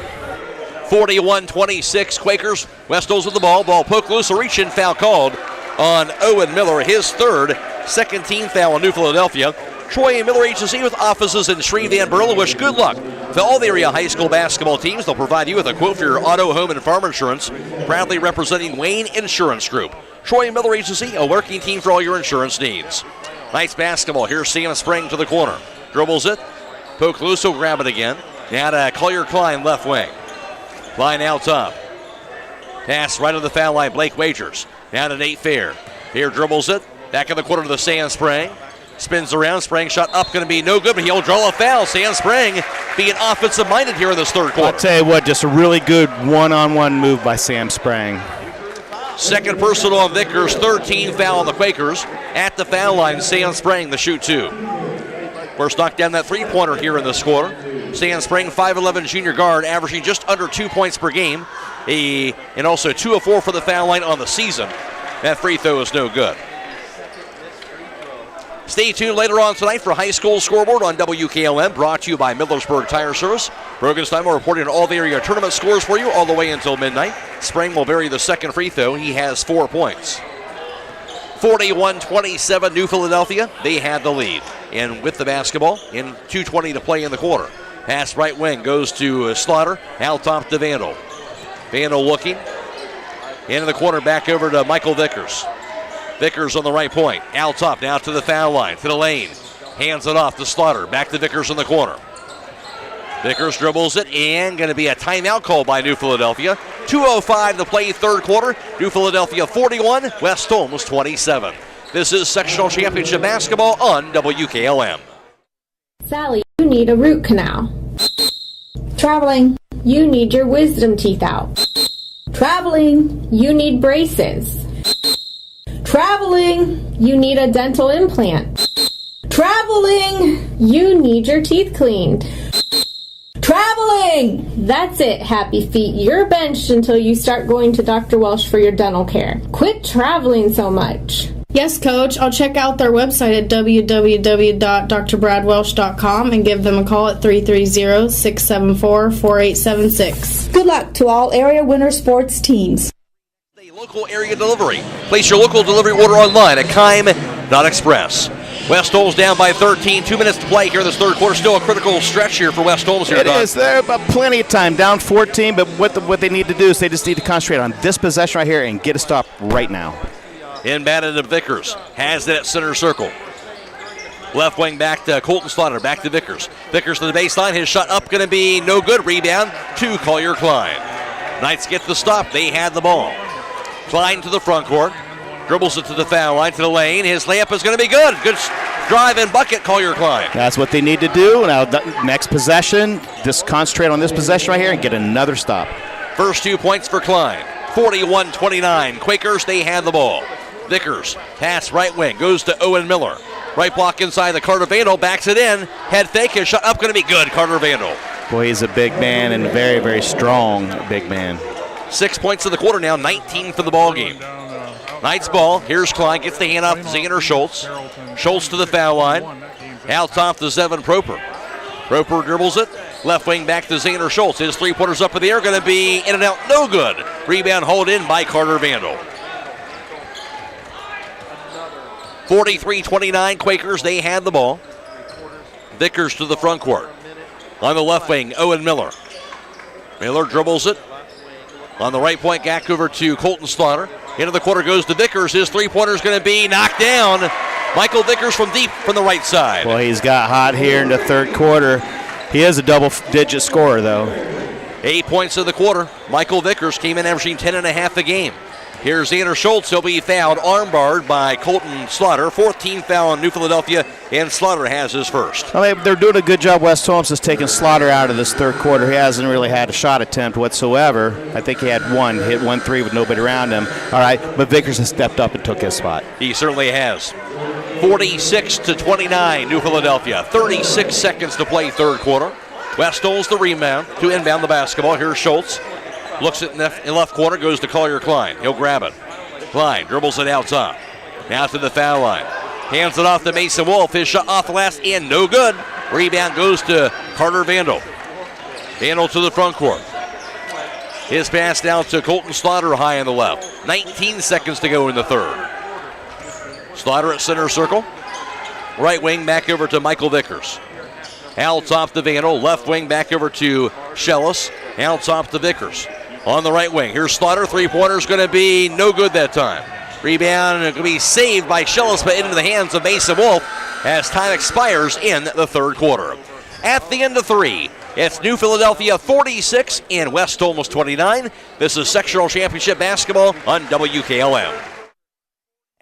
P: 41-26 Quakers. West Holmes with the ball. Ball poked loose, a reach-in foul called on Owen Miller, his third, second team foul on New Philadelphia. Troy and Miller Agency with offices in Shreve and Berlin wish good luck to all the area high school basketball teams. They'll provide you with a quote for your auto, home, and farm insurance. Proudly representing Wayne Insurance Group. Troy and Miller Agency, a working team for all your insurance needs. Knights basketball. Here's Sam Spring to the corner. Dribbles it. Poke loose, will grab it again. Now to Collier Klein, left wing. Klein out top. Pass right on the foul line, Blake Wagers. Now to Nate Fair. Fair dribbles it. Back in the corner to the Sam Spring. Spins around, Spring shot up, going to be no good, but he'll draw a foul. Sam Spring being offensive-minded here in this third quarter.
U: I'll tell you what, just a really good one-on-one move by Sam Spring.
P: Second personal on Vickers, 13 foul on the Quakers. At the foul line, Sam Spring, the shoot two. First knocked down that three-pointer here in this quarter. Sam Spring, 5'11 junior guard, averaging just under 2 points per game. And also 2 of 4 for the foul line on the season. That free throw is no good. Stay tuned later on tonight for High School Scoreboard on WKLM, brought to you by Millersburg Tire Service. Broganstein will report on all the area tournament scores for you all the way until midnight. Spring will bury the second free throw. He has 4 points. 41-27 New Philadelphia. They had the lead. And with the basketball, in 2:20 to play in the quarter. Pass right wing goes to Slaughter. Out top to Vandal. Vandal looking. Into the corner, back over to Michael Vickers. Vickers on the right point. Out top, now to the foul line, to the lane. Hands it off to Slaughter. Back to Vickers in the corner. Vickers dribbles it, and going to be a timeout call by New Philadelphia. 2:05 to play third quarter. New Philadelphia 41, West Holmes 27. This is Sectional Championship Basketball on WKLM.
M: Sally, you need a root canal. Traveling, you need your wisdom teeth out. Traveling, you need braces. Traveling, you need a dental implant. Traveling, you need your teeth cleaned. Traveling! That's it, happy feet. You're benched until you start going to Dr. Welsh for your dental care. Quit traveling so much.
N: Yes, Coach. I'll check out their website at www.drbradwelsh.com and give them a call at 330-674-4876.
W: Good luck to all area winter sports teams.
P: Local area delivery. Place your local delivery order online at Kime.Express. West Holmes down by 13. 2 minutes to play here in this third quarter. Still a critical stretch here for West Holmes.
U: It is. There, but plenty of time. Down 14, but what they need to do is they just need to concentrate on this possession right here and get a stop right now.
P: Inbounded to Vickers. Has it at center circle. Left wing back to Colton Slaughter. Back to Vickers. Vickers to the baseline. His shot up, going to be no good. Rebound to Collier Klein. Knights get the stop. They had the ball. Klein to the front court. Dribbles it to the foul line, to the lane. His layup is going to be good. Good drive and bucket, Collier Klein.
U: That's what they need to do. Now, next possession, just concentrate on this possession right here and get another stop.
P: First 2 points for Klein. 41-29. Quakers, they had the ball. Vickers, pass right wing, goes to Owen Miller. Right block inside the Carter Vandal, backs it in. Head fake, his shot up, going to be good, Carter Vandal.
U: Boy, he's a big man and very, very strong big man.
P: 6 points in the quarter now, 19 for the ball game. Knights ball. Here's Klein. Gets the hand off to Xander Schultz. Schultz to the foul line. Out top to Zevin Proper. Proper dribbles it. Left wing back to Xander Schultz. His three-pointers up in the air. Going to be in and out. No good. Rebound hauled in by Carter Vandal. 43-29 Quakers. They had the ball. Vickers to the front court. On the left wing, Owen Miller. Miller dribbles it. On the right point, back over to Colton Slaughter. Into the quarter goes to Vickers. His three-pointer is going to be knocked down. Michael Vickers from deep from the right side.
U: Well, he's got hot here in the third quarter. He is a double-digit scorer, though.
P: 8 points in the quarter. Michael Vickers came in averaging 10.5 a game. Here's Xander Schultz. He'll be fouled, armbarred by Colton Slaughter. 14th foul on New Philadelphia, and Slaughter has his first.
U: Well, they're doing a good job. West Holmes is taking Slaughter out of this third quarter. He hasn't really had a shot attempt whatsoever. I think he had one, hit 1 3 with nobody around him. All right, but Vickers has stepped up and took his spot.
P: He certainly has. 46-29, New Philadelphia. 36 seconds to play third quarter. West Holmes the rebound to inbound the basketball. Here's Schultz. Looks at in left corner, goes to Collier Klein. He'll grab it. Klein dribbles it out top. Now to the foul line. Hands it off to Mason Wolf. His shot off the last and no good. Rebound goes to Carter Vandal. Vandal to the front court. His pass down to Colton Slaughter high on the left. 19 seconds to go in the third. Slaughter at center circle. Right wing back over to Michael Vickers. Out top to Vandal. Left wing back over to Schellis. Out top to Vickers. On the right wing, here's Slaughter. Three-pointer's going to be no good that time. Rebound going to be saved by Schellis, but into the hands of Mason Wolf as time expires in the third quarter. At the end of three, it's New Philadelphia 46 and West Holmes 29. This is sectional championship basketball on WKLM.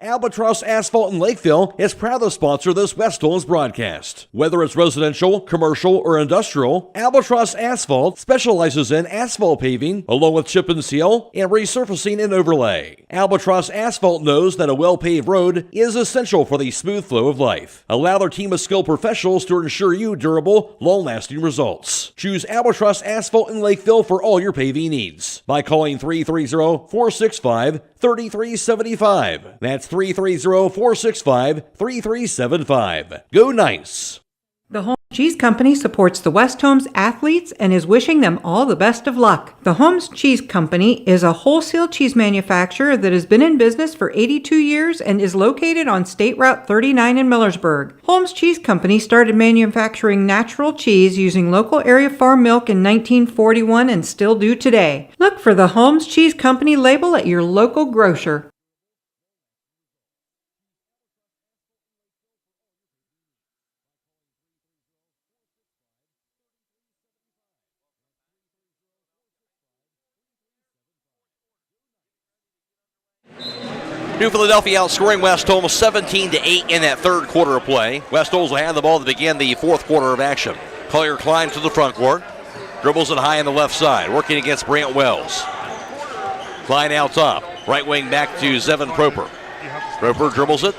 G: Albatross Asphalt in Lakeville is proud to sponsor this West Holmes broadcast. Whether it's residential, commercial, or industrial, Albatross Asphalt specializes in asphalt paving, along with chip and seal, and resurfacing and overlay. Albatross Asphalt knows that a well-paved road is essential for the smooth flow of life. Allow their team of skilled professionals to ensure you durable, long-lasting results. Choose Albatross Asphalt in Lakeville for all your paving needs by calling 330-465-3375. That's 330-465-3375. Go Nice!
L: The Holmes Cheese Company supports the West Holmes athletes and is wishing them all the best of luck. The Holmes Cheese Company is a wholesale cheese manufacturer that has been in business for 82 years and is located on State Route 39 in Millersburg. Holmes Cheese Company started manufacturing natural cheese using local area farm milk in 1941 and still do today. Look for the Holmes Cheese Company label at your local grocer.
P: New Philadelphia outscoring West Holmes 17-8 in that third quarter of play. West Holmes will have the ball to begin the fourth quarter of action. Collier Klein to the front court. Dribbles it high on the left side, working against Brant Wells. Klein out top. Right wing back to Zevin Proper. Proper dribbles it.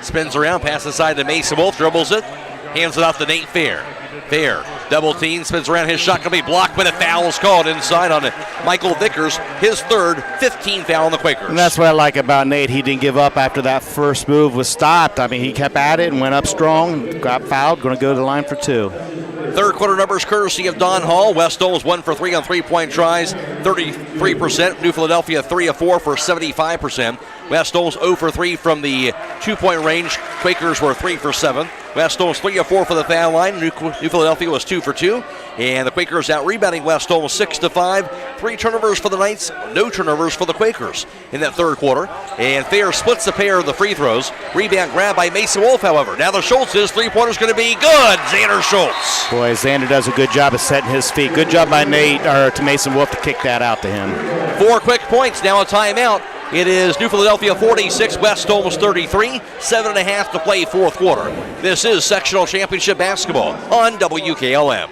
P: Spins around, passes side to Mason Wolf. Dribbles it. Hands it off to Nate Fair. Fair, double team, spins around. His shot can be blocked, but a foul is called inside on Michael Vickers. His third, 15 foul on the Quakers.
U: And that's what I like about Nate. He didn't give up after that first move was stopped. I mean, he kept at it and went up strong, got fouled, going to go to the line for two.
P: Third quarter numbers courtesy of Don Hall. West Holmes 1 for 3 on three-point tries, 33%. New Philadelphia 3 of 4 for 75%. West Holmes 0 for 3 from the two-point range. Quakers were 3 for 7. West Holmes 3 of 4 for the foul line. New Philadelphia was 2 for 2. And the Quakers out rebounding West Holmes 6-5. 3 turnovers for the Knights, no turnovers for the Quakers in that third quarter. And Thayer splits the pair of the free throws. Rebound grab by Mason Wolf, however. Now the Schultz's three-pointer's going to be good. Xander Schultz.
U: Boy, Xander does a good job of setting his feet. Good job by Nate, or to Mason Wolf to kick that out to him.
P: 4 quick points, now a timeout. It is New Philadelphia 46, West Holmes 33, 7.5 to play fourth quarter. This is sectional championship basketball on WKLM.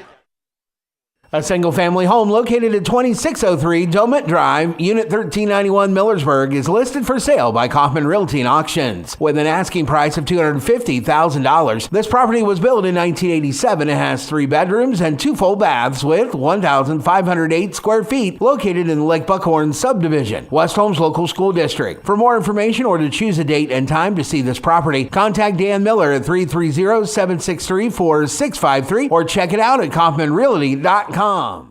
B: A single-family home located at 2603 Dolmet Drive, Unit 1391, Millersburg, is listed for sale by Kaufman Realty and Auctions. With an asking price of $250,000, this property was built in 1987 and has 3 bedrooms and 2 full baths with 1,508 square feet, located in the Lake Buckhorn subdivision, West Holmes Local School District. For more information or to choose a date and time to see this property, contact Dan Miller at 330-763-4653 or check it out at kaufmanrealty.com.
P: Start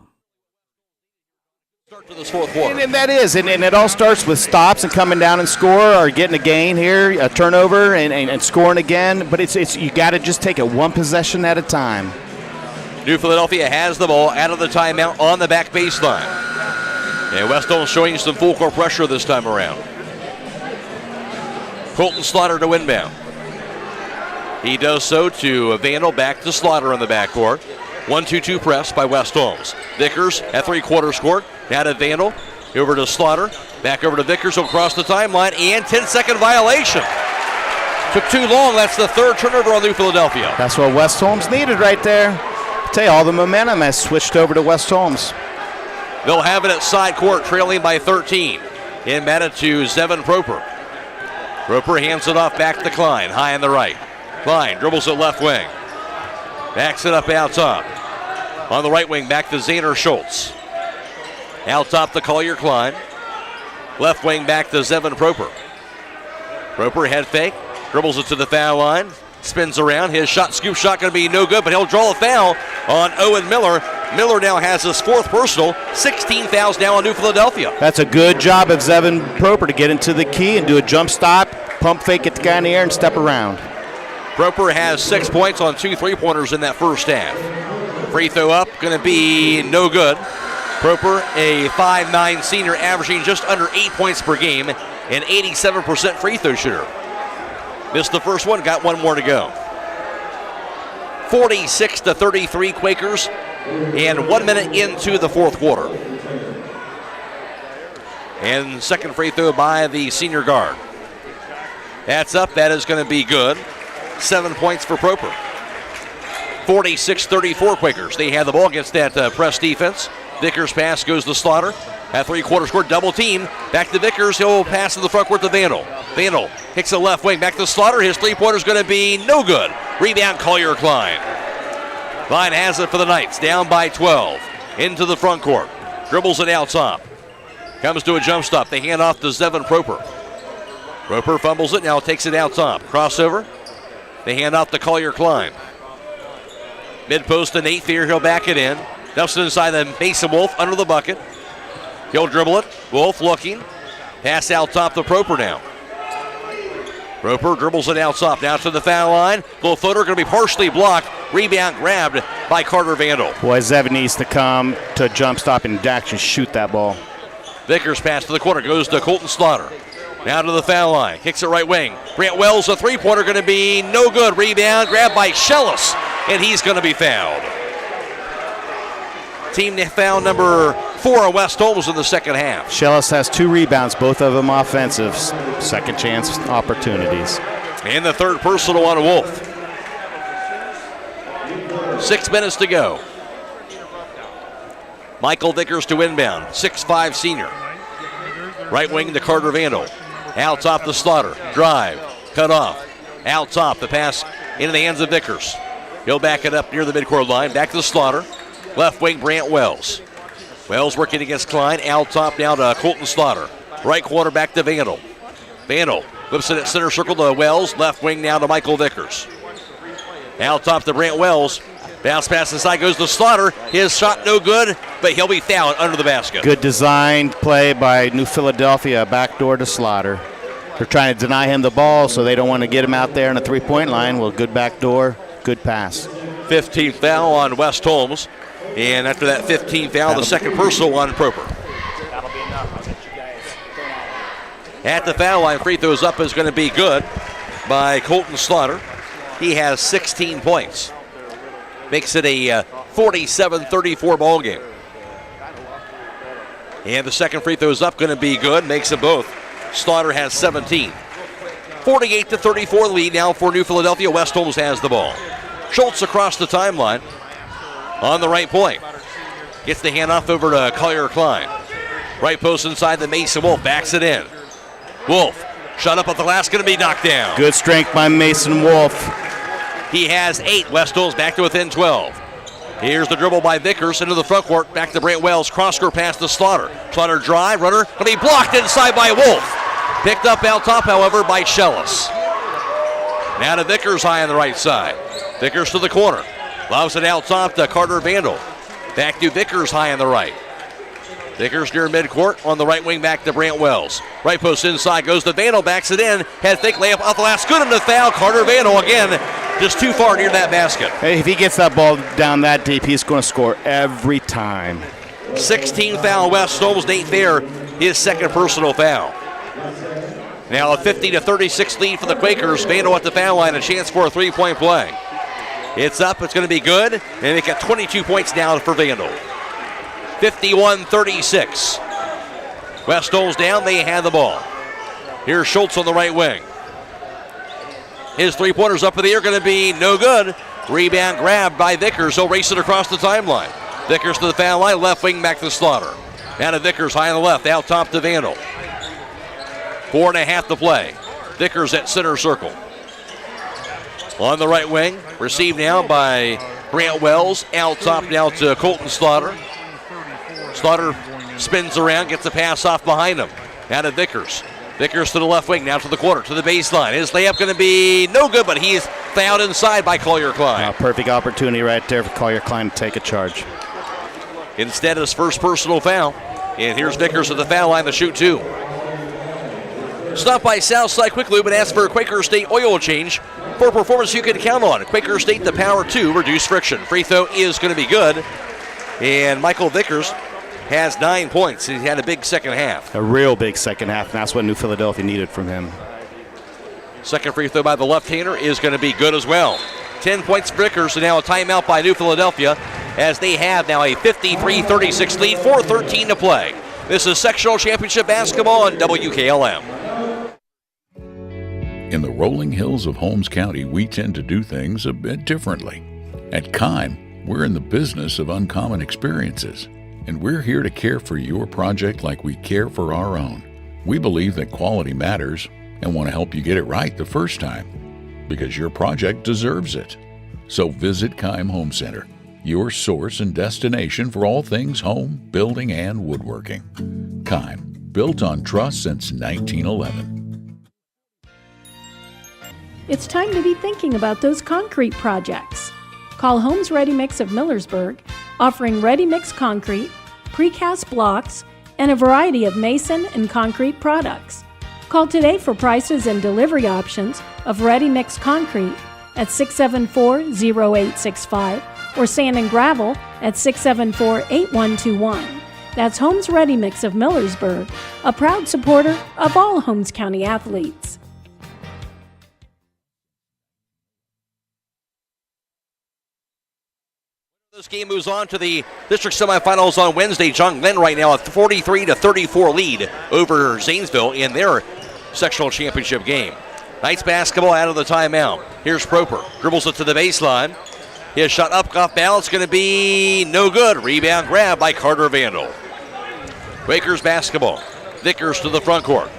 P: to this fourth quarter.
U: And that is, and it all starts with stops and coming down and score, or getting a gain here, a turnover, and scoring again. But it's you got to just take it one possession at a time.
P: New Philadelphia has the ball out of the timeout on the back baseline. And West Holmes showing some full court pressure this time around. Colton Slaughter to inbound. He does so to Vandal, back to Slaughter in the backcourt. 1-2-2 press by West Holmes. Vickers at three-quarters court. Now to Vandal. Over to Slaughter. Back over to Vickers. He'll cross the timeline. And 10-second violation. Took too long. That's the third turnover on New Philadelphia.
U: That's what West Holmes needed right there. I tell you, all the momentum has switched over to West Holmes.
P: They'll have it at side court, trailing by 13. Inbounded to Zevin Proper. Proper hands it off back to Klein, high on the right. Klein dribbles it left wing. Backs it up out top. On the right wing, back to Zaner Schultz. Out top to Collier Klein. Left wing back to Zevin Proper. Proper head fake, dribbles it to the foul line. Spins around. His scoop shot going to be no good, but he'll draw a foul on Owen Miller. Miller now has his fourth personal. 16 fouls now on New Philadelphia.
U: That's a good job of Zevin Proper to get into the key and do a jump stop, pump fake it the guy in the air, and step around.
P: Proper has 6 points on 2 3-pointers in that first half. Free throw up, going to be no good. Proper, a 5'9" senior, averaging just under 8 points per game, an 87% free throw shooter. Missed the first one, got one more to go. 46-33 Quakers, and 1 minute into the fourth quarter. And second free throw by the senior guard. That's up, that is going to be good. 7 points for Proper. 46-34 Quakers. They have the ball against that press defense. Vickers pass goes to Slaughter. At three-quarters court, double team. Back to Vickers. He'll pass to the front court to Vandal. Vandal kicks the left wing. Back to Slaughter. His three-pointer's going to be no good. Rebound, Collier Klein. Klein has it for the Knights. Down by 12. Into the front court. Dribbles it out top. Comes to a jump stop. They hand off to Zevin Proper. Proper fumbles it. Now takes it out top. Crossover. They hand off to Collier Klein. Mid-post to Nate Fear. He'll back it in. Dumps it inside the Mason Wolf under the bucket. He'll dribble it. Wolf looking. Pass out top to Proper now. Proper dribbles it out top. Now to the foul line. Little footer going to be partially blocked. Rebound grabbed by Carter Vandal.
U: Boy, Zevin needs to come to jump stop and actually shoot that ball.
P: Vickers pass to the corner. Goes to Colton Slaughter. Now to the foul line. Kicks it right wing. Brant Wells, a three-pointer going to be no good. Rebound grabbed by Schellis. And he's going to be fouled. Team foul number 4 on West Holmes in the second half.
U: Schellis has 2 rebounds, both of them offensive. Second chance opportunities.
P: And the third personal on Wolf. 6 minutes to go. Michael Vickers to inbound. 6'5" senior. Right wing to Carter Vandal. Out top to Slaughter. Drive. Cut off. Out top. The pass into the hands of Vickers. He'll back it up near the midcourt line. Back to the Slaughter. Left wing, Brant Wells. Wells working against Klein. Out top now to Colton Slaughter. Right corner back to Vandal. Vandal whips it at center circle to Wells. Left wing now to Michael Vickers. Out top to Brant Wells. Bounce pass inside goes to Slaughter. His shot no good, but he'll be fouled under the basket.
U: Good design play by New Philadelphia. Backdoor to Slaughter. They're trying to deny him the ball, so they don't want to get him out there on the three-point line. Well, good backdoor, good pass.
P: 15th foul on West Holmes. And after that 15th foul, the second personal on Proper.
U: That'll be enough. I'll get you guys.
P: At the foul line, free throws up is going to be good by Colton Slaughter. He has 16 points. Makes it a 47-34 ball game. And the second free throw is up, going to be good. Makes them both. Slaughter has 17. 48-34 lead now for New Philadelphia. West Holmes has the ball. Schultz across the timeline. On the right point. Gets the handoff over to Collier Klein. Right post inside the Mason Wolf. Backs it in. Wolf. Shot up at the last. Going to be knocked down.
U: Good strength by Mason Wolf.
P: He has 8. West Holmes back to within 12. Here's the dribble by Vickers into the front court. Back to Brant Wells. Cross-court pass to Slaughter. Slaughter drive. Runner. Going to be blocked inside by Wolf. Picked up out top, however, by Schellis. Now to Vickers high on the right side. Vickers to the corner. Loves it out top to Carter Vandal. Back to Vickers high on the right. Vickers near midcourt on the right wing back to Brant Wells. Right post inside goes to Vandal, backs it in. Head fake layup off the last. Good in the foul. Carter Vandal again just too far near that basket.
U: Hey, if he gets that ball down that deep, he's going to score every time.
P: 16 foul West Holmes. Nate Thayer, his second personal foul. Now a 50-36 lead for the Quakers. Vandal at the foul line, a chance for a three-point play. It's up, it's going to be good, and they got 22 points now for Vandal. 51-36. West Holmes down, they have the ball. Here's Schultz on the right wing. His three-pointer's up in the air, going to be no good. Rebound grabbed by Vickers. He'll race it across the timeline. Vickers to the foul line, left wing back to Slaughter. Down to Vickers, high on the left, out top to Vandal. 4.5 to play. Vickers at center circle. On the right wing, received now by Grant Wells. Out top now to Colton Slaughter. Slaughter spins around, gets a pass off behind him. Now to Vickers. Vickers to the left wing, now to the corner, to the baseline. His layup going to be no good, but he's fouled inside by Collier-Klein.
U: Perfect opportunity right there for Collier-Klein to take a charge.
P: Instead, his first personal foul. And here's Vickers at the foul line to shoot two. Stop by Southside Quick Lube and ask for a Quaker State oil change for performance you can count on. Quaker State, the power to reduce friction. Free throw is going to be good. And Michael Vickers has 9 points. He had a big second half.
U: A real big second half, and that's what New Philadelphia needed from him.
P: Second free throw by the left-hander is going to be good as well. 10 points for Vickers, and now a timeout by New Philadelphia as they have now a 53-36 lead, 4:13 to play. This is Sectional Championship Basketball on WKLM.
O: In the rolling hills of Holmes County, we tend to do things a bit differently. At Kime, we're in the business of uncommon experiences, and we're here to care for your project like we care for our own. We believe that quality matters and want to help you get it right the first time, because your project deserves it. So visit Kime Home Center, your source and destination for all things home, building, and woodworking. Kime, built on trust since 1911.
Q: It's time to be thinking about those concrete projects. Call Homes Ready Mix of Millersburg, offering ready-mix concrete, precast blocks, and a variety of mason and concrete products. Call today for prices and delivery options of ready-mix concrete at 674-0865 or sand and gravel at 674-8121. That's Homes Ready Mix of Millersburg, a proud supporter of all Holmes County athletes.
P: This game moves on to the district semifinals on Wednesday. John Glenn right now a 43-34 lead over Zanesville in their sectional championship game. Knights basketball out of the timeout. Here's Proper. Dribbles it to the baseline. His shot up off balance going to be no good. Rebound grab by Carter Vandal. Quakers basketball. Vickers to the front court.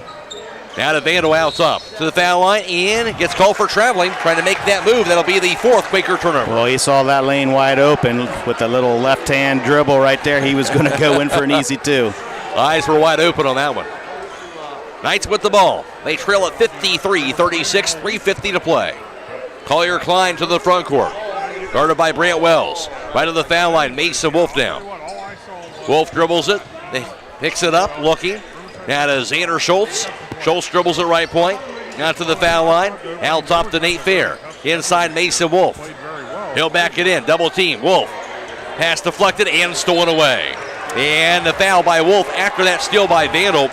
P: Now to Vandal out top to the foul line and gets called for traveling, trying to make that move. That'll be the fourth Quaker turnover.
U: Well, he saw that lane wide open with a little left-hand dribble right there. He was going to go in for an easy two.
P: Eyes were wide open on that one. Knights with the ball. They trail at 53-36, 3:50 to play. Collier-Klein to the front court. Guarded by Brant Wells. Right to the foul line, Mason Wolf down. Wolf dribbles it. Picks it up, looking. Now to Xander Schultz. Schultz dribbles at right point. Now to the foul line. Out top to Nate Fair. Inside Mason Wolf. He'll back it in. Double team. Wolf. Pass deflected and stolen away. And the foul by Wolf after that steal by Vandal.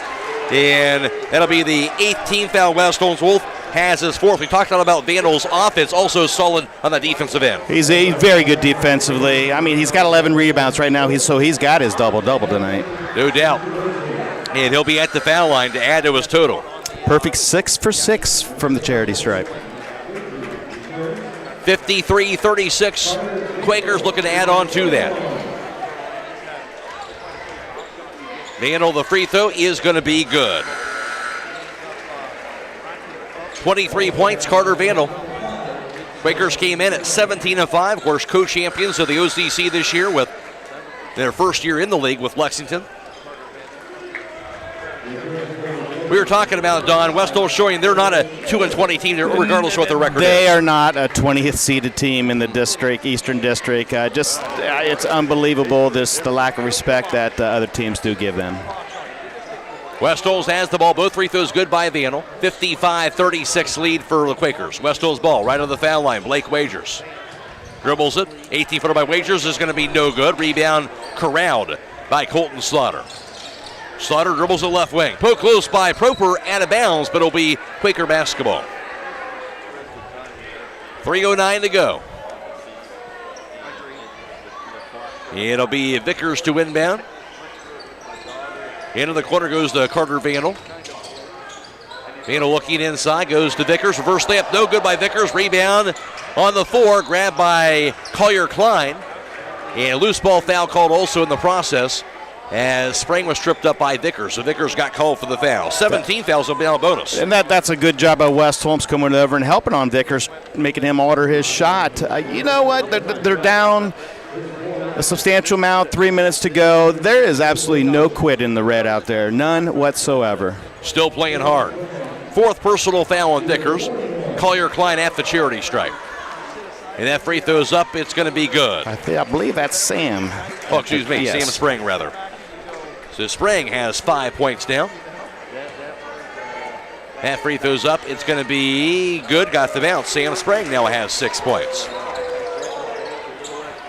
P: And that'll be the 18th foul. West Holmes. Wolf has his fourth. We talked a lot about Vandal's offense, also solid on the defensive end.
U: He's very good defensively. I mean, he's got 11 rebounds right now, so he's got his double-double tonight.
P: No doubt. And he'll be at the foul line to add to his total.
U: Perfect 6 for 6 from the charity stripe.
P: 53-36. Quakers looking to add on to that. Vandal, the free throw is going to be good. 23 points, Carter Vandal. Quakers came in at 17-5. Of course, co-champions of the OCC this year with their first year in the league with Lexington. We were talking about, Don, West Holmes showing they're not a 2-20 team, regardless of what their record is.
U: They are not a 20th seeded team in the district, Eastern District. It's unbelievable the lack of respect that other teams do give them.
P: West Holmes has the ball. Both free throws good by Vandal. 55-36 lead for the Quakers. West Holmes ball right on the foul line. Blake Wagers dribbles it. 18-footer by Wagers is going to be no good. Rebound corralled by Colton Slaughter. Slaughter dribbles the left wing. Poke close by Proper, out of bounds, but it'll be Quaker basketball. 3:09 to go. It'll be Vickers to inbound. Into the corner goes to Carter Vandal. Vandal looking inside, goes to Vickers. Reverse layup, no good by Vickers. Rebound on the 4, grabbed by Collier Klein. And loose ball foul called also in the process as Sprang was tripped up by Vickers. So Vickers got called for the foul. 17 fouls will be on a bonus.
U: And that's a good job by West Holmes coming over and helping on Vickers, making him order his shot. You know what? They're down a substantial amount, 3 minutes to go. There is absolutely no quit in the red out there. None whatsoever.
P: Still playing hard. 4th personal foul on Vickers. Collier Klein at the charity stripe. And that free throw's up. It's going to be good.
U: I believe that's Sam.
P: Oh, excuse me.
U: Yes.
P: Sam Sprang, rather. So Sprang has 5 points now. That free throw's up. It's going to be good. Got the bounce. Sam Sprang now has 6 points.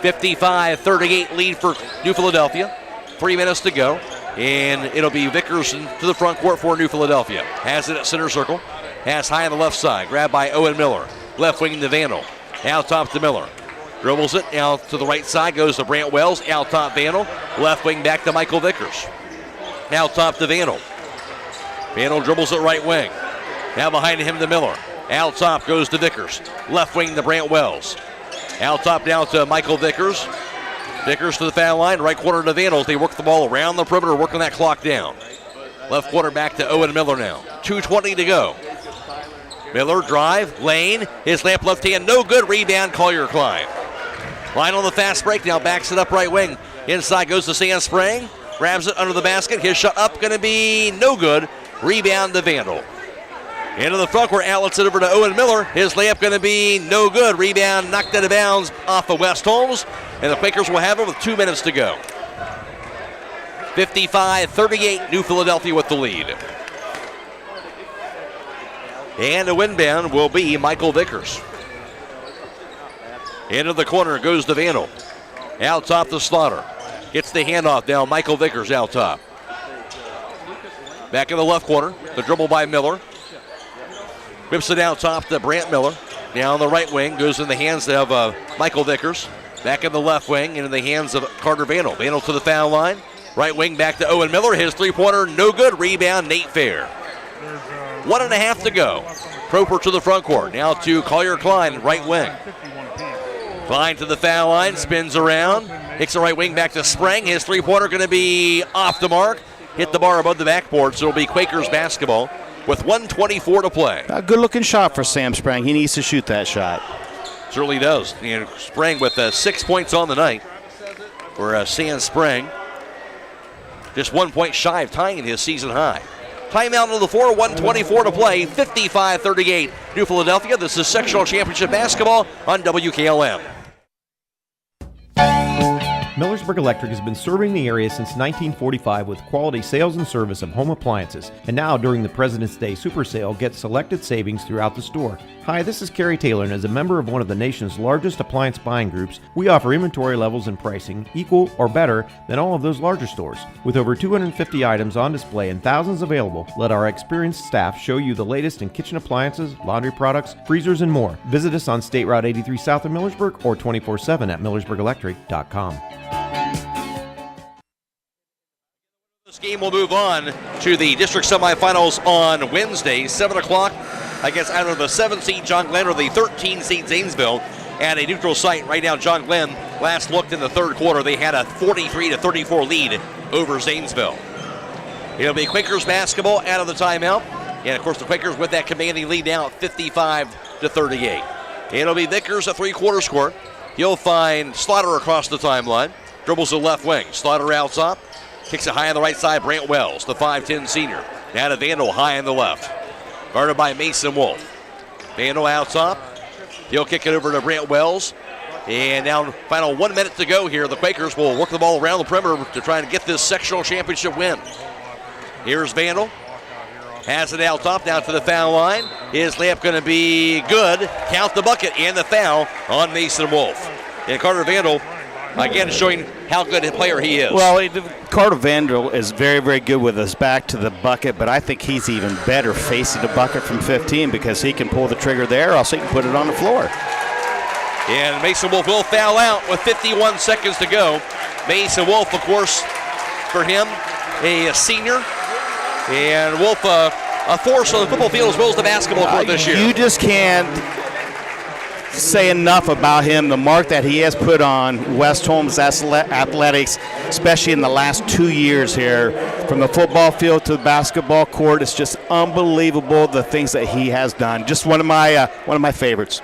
P: 55-38 lead for New Philadelphia. 3 minutes to go. And it'll be Vickers to the front court for New Philadelphia. Has it at center circle. Has high on the left side. Grabbed by Owen Miller. Left wing to Vandal. Out top to Miller. Dribbles it out to the right side. Goes to Brant Wells. Out top Vandal. Left wing back to Michael Vickers. Out top to Vandal. Vandal dribbles it right wing. Now behind him to Miller. Out top goes to Vickers. Left wing to Brant Wells. Out top now to Michael Vickers. Vickers to the foul line. Right corner to Vandal. They work the ball around the perimeter, working that clock down. Left corner back to Owen Miller now. 2:20 to go. Miller drive, lane, his lamp left hand, no good. Rebound, Collier Klein. Line on the fast break now, backs it up right wing. Inside goes to Sam Sprang, grabs it under the basket. His shot up, going to be no good. Rebound to Vandal. Into the front court, outlets it over to Owen Miller. His layup going to be no good. Rebound knocked out of bounds off of West Holmes. And the Quakers will have it with 2 minutes to go. 55-38, New Philadelphia with the lead. And the windbound will be Michael Vickers. Into the corner goes to Vandal. Out top to Slaughter. Gets the handoff now. Michael Vickers out top. Back in the left corner. The dribble by Miller. Whips it out top to Brant Miller. Now on the right wing. Goes in the hands of Michael Vickers. Back in the left wing. Into the hands of Carter Vandal. Vandal to the foul line. Right wing back to Owen Miller. His three-pointer no good. Rebound Nate Fair. 1.5 to go. Proper to the front court. Now to Collier Klein, right wing. Klein to the foul line, spins around. Hits the right wing back to Sprang. His three-pointer going to be off the mark. Hit the bar above the backboard, so it'll be Quakers basketball with 1:24 to play.
U: A good-looking shot for Sam Sprang. He needs to shoot that shot.
P: Certainly does. And Sprang with 6 points on the night for Sam Sprang. Just 1 point shy of tying his season high. Timeout on the floor, 1:24 to play, 55-38. New Philadelphia, this is sectional championship basketball on WKLM.
R: Millersburg Electric has been serving the area since 1945 with quality sales and service of home appliances. And now, during the President's Day Super Sale, get selected savings throughout the store. Hi, this is Kerry Taylor, and as a member of one of the nation's largest appliance buying groups, we offer inventory levels and pricing equal or better than all of those larger stores. With over 250 items on display and thousands available, let our experienced staff show you the latest in kitchen appliances, laundry products, freezers, and more. Visit us on State Route 83 south of Millersburg or 24/7 at millersburgelectric.com.
P: This game will move on to the district semifinals on Wednesday, 7 o'clock. I guess either the 7th seed John Glenn or the 13th seed Zanesville at a neutral site. Right now, John Glenn last looked in the third quarter. They had a 43-34 lead over Zanesville. It'll be Quakers basketball out of the timeout. And, of course, the Quakers with that commanding lead now at 55-38. It'll be Vickers, a three-quarter court. He'll find Slaughter across the timeline. Dribbles the left wing. Slaughter out top. Kicks it high on the right side. Brant Wells, the 5'10 senior. Now to Vandal, high on the left. Guarded by Mason Wolf. Vandal out top. He'll kick it over to Brant Wells. And now, final 1 minute to go here. The Quakers will work the ball around the perimeter to try to get this sectional championship win. Here's Vandal. Has it out top, down to the foul line. His layup going to be good. Count the bucket and the foul on Mason Wolf. And Carter Vandal, again, showing how good a player he is.
U: Well, Carter Vandal is very, very good with his back to the bucket, but I think he's even better facing the bucket from 15 because he can pull the trigger there, or else he can put it on the floor.
P: And Mason Wolf will foul out with 51 seconds to go. Mason Wolf, of course, for him, a senior. And Wolf, a force on the football field as well as the basketball court this year.
U: You just can't say enough about him, the mark that he has put on West Holmes athletics, especially in the last 2 years here. From the football field to the basketball court, it's just unbelievable the things that he has done. Just one of my favorites.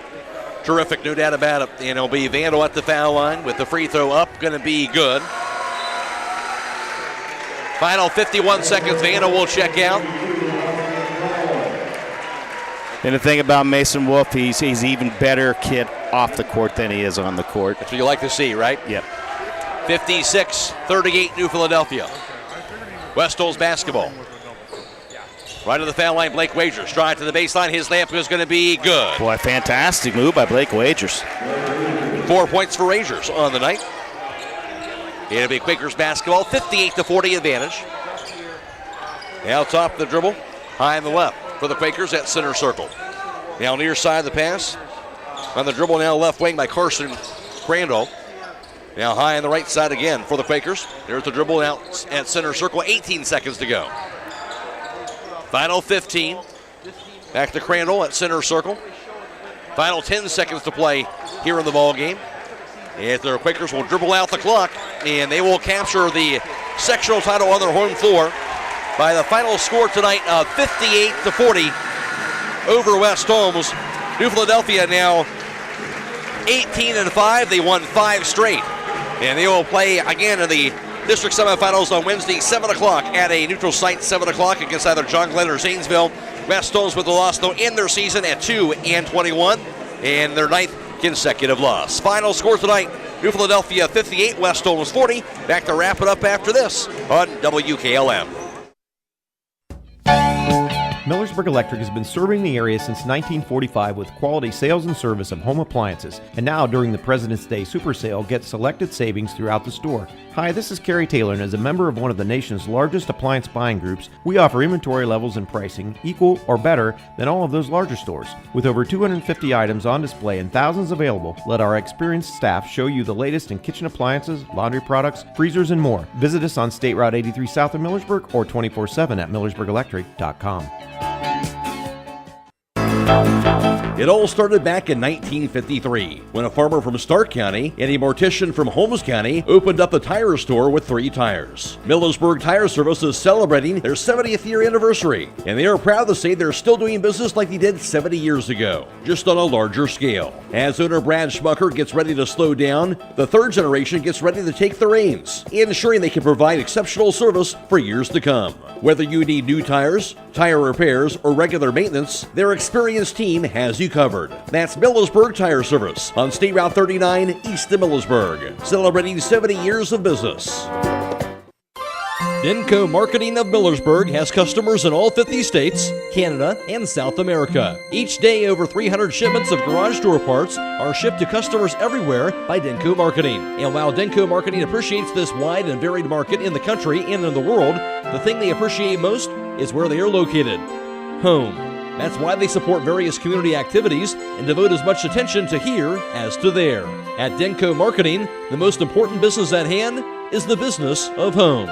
P: Terrific, no doubt about it. And it'll be Vandal at the foul line with the free throw up, going to be good. Final 51 seconds, Vandal will check out.
U: And the thing about Mason Wolf, he's even better kid off the court than he is on the court.
P: That's what you like to see, right?
U: Yep.
P: 56-38 New Philadelphia. West Holmes basketball. Right to the foul line, Blake Wagers. Drive to the baseline. His layup is going to be good.
U: Boy, fantastic move by Blake Wagers.
P: 4 points for Rangers on the night. It'll be Quakers basketball, 58-40 advantage. Now top the dribble, high on the left for the Quakers at center circle. Now near side of the pass. On the dribble now left wing by Carson Crandall. Now high on the right side again for the Quakers. There's the dribble out at center circle, 18 seconds to go. Final 15. Back to Crandall at center circle. Final 10 seconds to play here in the ball game. And the Quakers will dribble out the clock, and they will capture the sectional title on their home floor by the final score tonight of 58-40 over West Holmes. New Philadelphia now 18-5. They won 5 straight. And they will play again in the district semifinals on Wednesday, 7 o'clock at a neutral site, 7 o'clock against either John Glenn or Zanesville. West Holmes with the loss, though, in their season at 2-21 and their 9th consecutive loss. Final score tonight, New Philadelphia 58, West Holmes 40. Back to wrap it up after this on WKLM.
R: Millersburg Electric has been serving the area since 1945 with quality sales and service of home appliances. And now, during the President's Day Super Sale, get selected savings throughout the store. Hi, this is Kerry Taylor, and as a member of one of the nation's largest appliance buying groups, we offer inventory levels and pricing equal or better than all of those larger stores. With over 250 items on display and thousands available, let our experienced staff show you the latest in kitchen appliances, laundry products, freezers, and more. Visit us on State Route 83 south of Millersburg or 24/7 at millersburgelectric.com.
G: It all started back in 1953 when a farmer from Stark County and a mortician from Holmes County opened up a tire store with 3 tires. Millersburg Tire Service is celebrating their 70th year anniversary, and they are proud to say they're still doing business like they did 70 years ago, just on a larger scale. As owner Brad Schmucker gets ready to slow down, the 3rd generation gets ready to take the reins, ensuring they can provide exceptional service for years to come. Whether you need new tires, tire repairs, or regular maintenance, their experienced team has you covered. That's Millersburg Tire Service on State Route 39 east of Millersburg, celebrating 70 years of business. Denko Marketing of Millersburg has customers in all 50 states, Canada, and South America. Each day, over 300 shipments of garage door parts are shipped to customers everywhere by Denko Marketing. And while Denko Marketing appreciates this wide and varied market in the country and in the world, the thing they appreciate most is where they are located: home. That's why they support various community activities and devote as much attention to here as to there. At Denko Marketing, the most important business at hand is the business of home.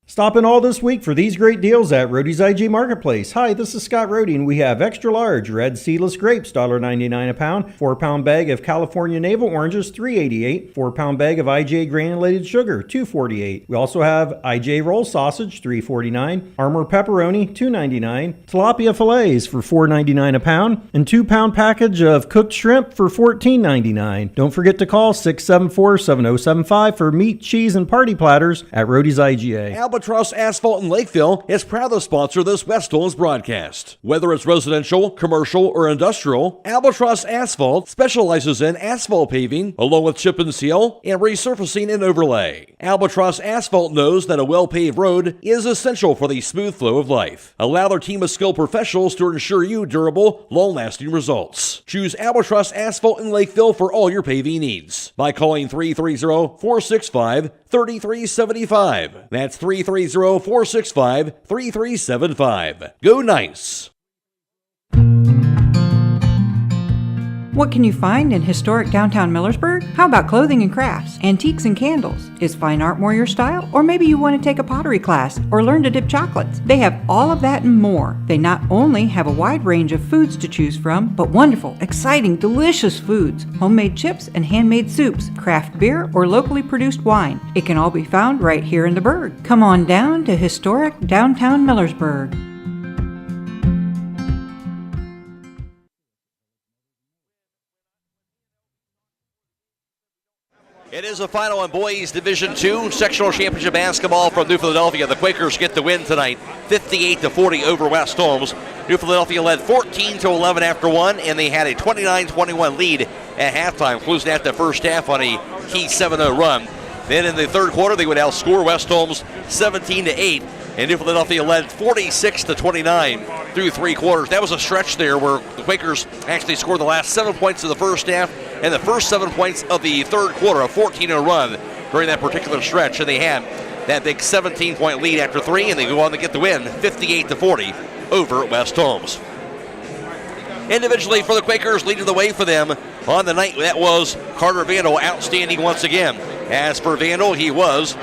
R: Stop in all this week for these great deals at Rody's IG Marketplace. Hi, this is Scott Rody, and we have extra large red seedless grapes, $1.99 a pound, 4-pound bag of California navel oranges, $3.88, 4-pound bag of IJ granulated sugar, $2.48. We also have IJ roll sausage, $3.49, Armour pepperoni, $2.99, tilapia fillets for $4.99 a pound, and 2-pound package of cooked shrimp for $14.99. Don't forget to call 674-7075 for meat, cheese, and party platters at Rody's IGA.
G: Albatross Asphalt in Lakeville is proud to sponsor this West Holmes broadcast. Whether it's residential, commercial, or industrial, Albatross Asphalt specializes in asphalt paving, along with chip and seal, and resurfacing and overlay. Albatross Asphalt knows that a well-paved road is essential for the smooth flow of life. Allow their team of skilled professionals to ensure you durable, long-lasting results. Choose Albatross Asphalt in Lakeville for all your paving needs by calling 330-465-3375. That's 330-465-3375. Go Nice!
L: What can you find in historic downtown Millersburg? How about clothing and crafts, antiques and candles? Is fine art more your style? Or maybe you want to take a pottery class or learn to dip chocolates. They have all of that and more. They not only have a wide range of foods to choose from, but wonderful, exciting, delicious foods, homemade chips and handmade soups, craft beer, or locally produced wine. It can all be found right here in the Burg. Come on down to historic downtown Millersburg.
P: It is a final in boys Division II sectional championship basketball from New Philadelphia. The Quakers get the win tonight, 58-40 over West Holmes. New Philadelphia led 14-11 after one, and they had a 29-21 lead at halftime, closing out the first half on a key 7-0 run. Then in the third quarter, they would outscore West Holmes 17-8, and New Philadelphia led 46-29 through three quarters. That was a stretch there where the Quakers actually scored the last 7 points of the first half and the first 7 points of the third quarter, a 14-0 run during that particular stretch, and they had that big 17-point lead after three, and they go on to get the win, 58-40 over West Holmes. Individually for the Quakers, leading the way for them on the night, that was Carter Vandal, outstanding once again. As for Vandal, he was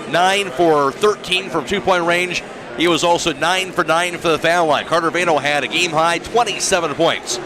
P: 9 for 13 from two-point range. He was also 9 for 9 for the foul line. Carter Vandal had a game-high 27 points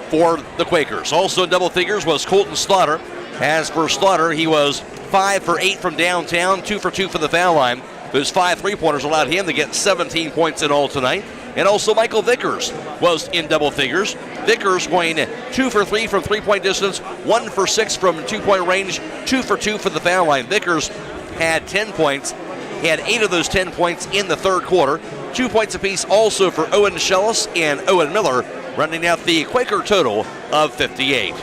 P: for the Quakers. Also in double figures was Colton Slaughter. As for Slaughter, he was 5 for 8 from downtown, 2 for 2 for the foul line. Those 5 three-pointers allowed him to get 17 points in all tonight. And also Michael Vickers was in double figures. Vickers going 2 for 3 from three-point distance, 1 for 6 from two-point range, 2 for 2 for the foul line. Vickers had 10 points. He had 8 of those 10 points in the third quarter. 2 points apiece also for Owen Schellis and Owen Miller, running out the Quaker total of 58.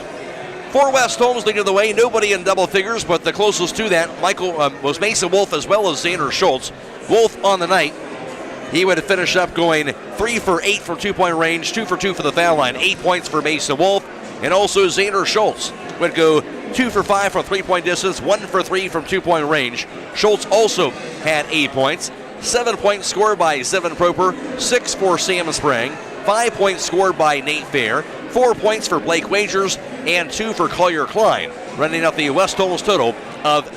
P: For West Holmes leading the way, nobody in double figures, but the closest to that was Mason Wolf as well as Xander Schultz. Wolf on the night, he would have finished up going 3 for 8 from two-point range, 2 for 2 for the foul line, 8 points for Mason Wolf. And also Xander Schultz would go 2 for 5 from three-point distance, 1 for 3 from two-point range. Schultz also had 8 points. 7 points scored by Zevin Proper, 6 for Sam Sprang, 5 points scored by Nate Fair, 4 points for Blake Wagers, and 2 for Collier Klein, running up the West Holmes total of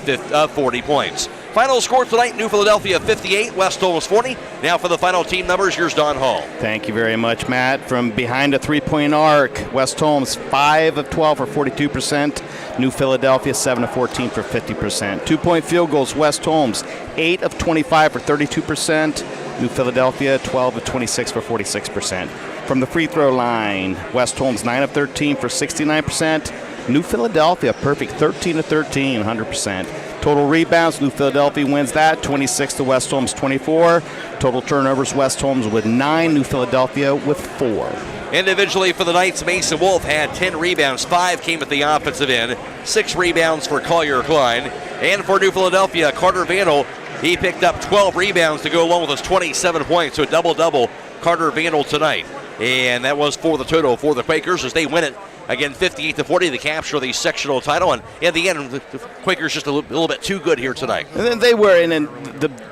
P: 40 points. Final score tonight, New Philadelphia 58, West Holmes 40. Now for the final team numbers, here's Don Hall.
U: Thank you very much, Matt. From behind a three-point arc, West Holmes 5 of 12 for 42%. New Philadelphia 7 of 14 for 50%. 2-point field goals, West Holmes 8 of 25 for 32%. New Philadelphia 12 of 26 for 46%. From the free throw line, West Holmes 9 of 13 for 69%. New Philadelphia perfect 13 of 13, 100%. Total rebounds, New Philadelphia wins that, 26 to West Holmes 24. Total turnovers, West Holmes with 9, New Philadelphia with 4.
P: Individually for the Knights, Mason Wolf had 10 rebounds, 5 came at the offensive end, 6 rebounds for Collier Klein. And for New Philadelphia, Carter Vandal, he picked up 12 rebounds to go along with his 27 points, so a double-double Carter Vandal tonight. And that was for the total for the Quakers as they win it. Again, 58-40, they capture the sectional title, and in the end, the Quakers just a little bit too good here tonight.
U: And then they were, and then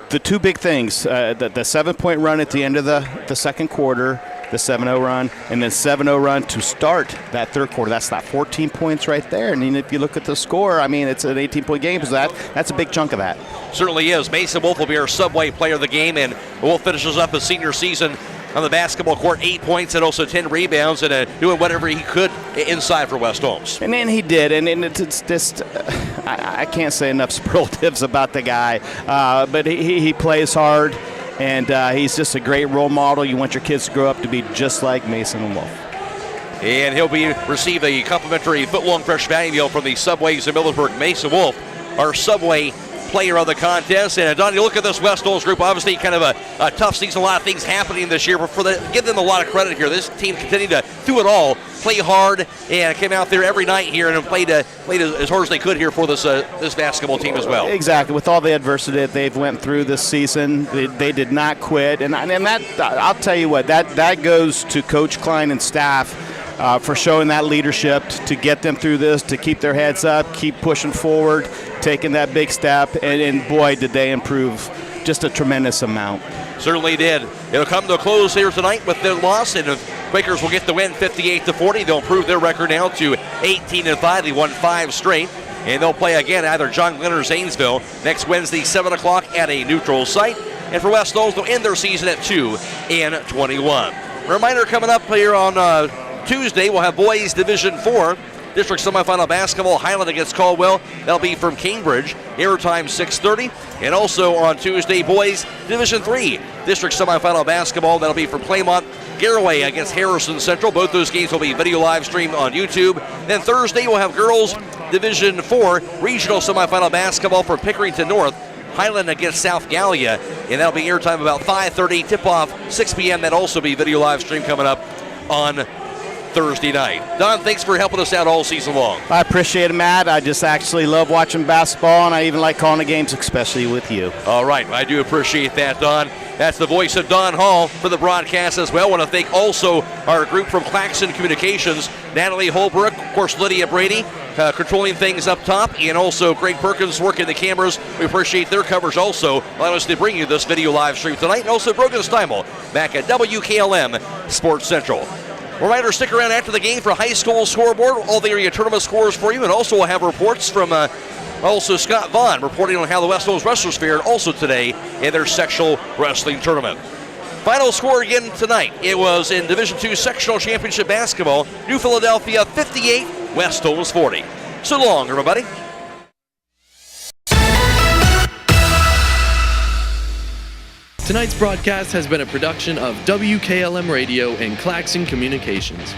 U: the two big things, the 7-point run at the end of the second quarter, the 7-0 run, and then 7-0 run to start that third quarter. That's not 14 points right there. And if you look at the score, I mean, it's an 18-point game, so that's a big chunk of that.
P: Certainly is. Mason Wolf will be our Subway player of the game, and Wolf finishes up his senior season on the basketball court, 8 points and also 10 rebounds, and doing whatever he could inside for West Holmes.
U: And then he did, and it's just, I can't say enough superlatives about the guy, but he plays hard, and he's just a great role model. You want your kids to grow up to be just like Mason Wolf.
P: And he'll receive a complimentary foot-long fresh value meal from the Subways in Millersburg. Mason Wolf, our Subway player of the contest. And Don, you look at this West Holmes group, obviously kind of a tough season, a lot of things happening this year, but give them a lot of credit here. This team continued to, through it all, play hard and came out there every night here and played as hard as they could here for this basketball team as well.
U: Exactly. With all the adversity that they've went through this season, they did not quit. And that, I'll tell you what, that goes to Coach Klein and staff for showing that leadership to get them through this, to keep their heads up, keep pushing forward, taking that big step, and boy, did they improve just a tremendous amount.
P: Certainly did. It'll come to a close here tonight with their loss, and the Quakers will get the win 58-40. They'll improve their record now to 18-5. They won 5 straight, and they'll play again either John Glenn or Zanesville next Wednesday, 7 o'clock at a neutral site. And for West Holmes, they'll end their season at 2-21. Reminder coming up here on Tuesday, we'll have boys Division 4. District semifinal basketball, Highland against Caldwell. That'll be from Cambridge. Airtime 6:30. And also on Tuesday, boys Division 3 district semifinal basketball. That'll be from Claymont. Garraway against Harrison Central. Both those games will be video live streamed on YouTube. Then Thursday, we'll have girls Division 4 regional semifinal basketball from Pickerington North. Highland against South Gallia. And that'll be airtime about 5:30. Tip-off 6 p.m. That'll also be video live stream coming up on Thursday night. Don, thanks for helping us out all season long.
U: I appreciate it, Matt. I just actually love watching basketball, and I even like calling the games, especially with you.
P: All right. I do appreciate that, Don. That's the voice of Don Hall for the broadcast as well. I want to thank also our group from Claxon Communications, Natalie, Holbrook, of course, Lydia, Brady, controlling things up top, and also Greg Perkins working the cameras. We appreciate their coverage also, allowing us to bring you this video live stream tonight, and also Brogan Steimel back at WKLM Sports Central. Reminder, stick around after the game for high school scoreboard, all the area tournament scores for you, and also we'll have reports from also Scott Vaughn reporting on how the West Holmes Wrestlers fared also today in their sectional wrestling tournament. Final score again tonight. It was in Division II Sectional Championship Basketball, New Philadelphia 58, West Holmes 40. So long, everybody.
E: Tonight's broadcast has been a production of WKLM Radio and Claxon Communications.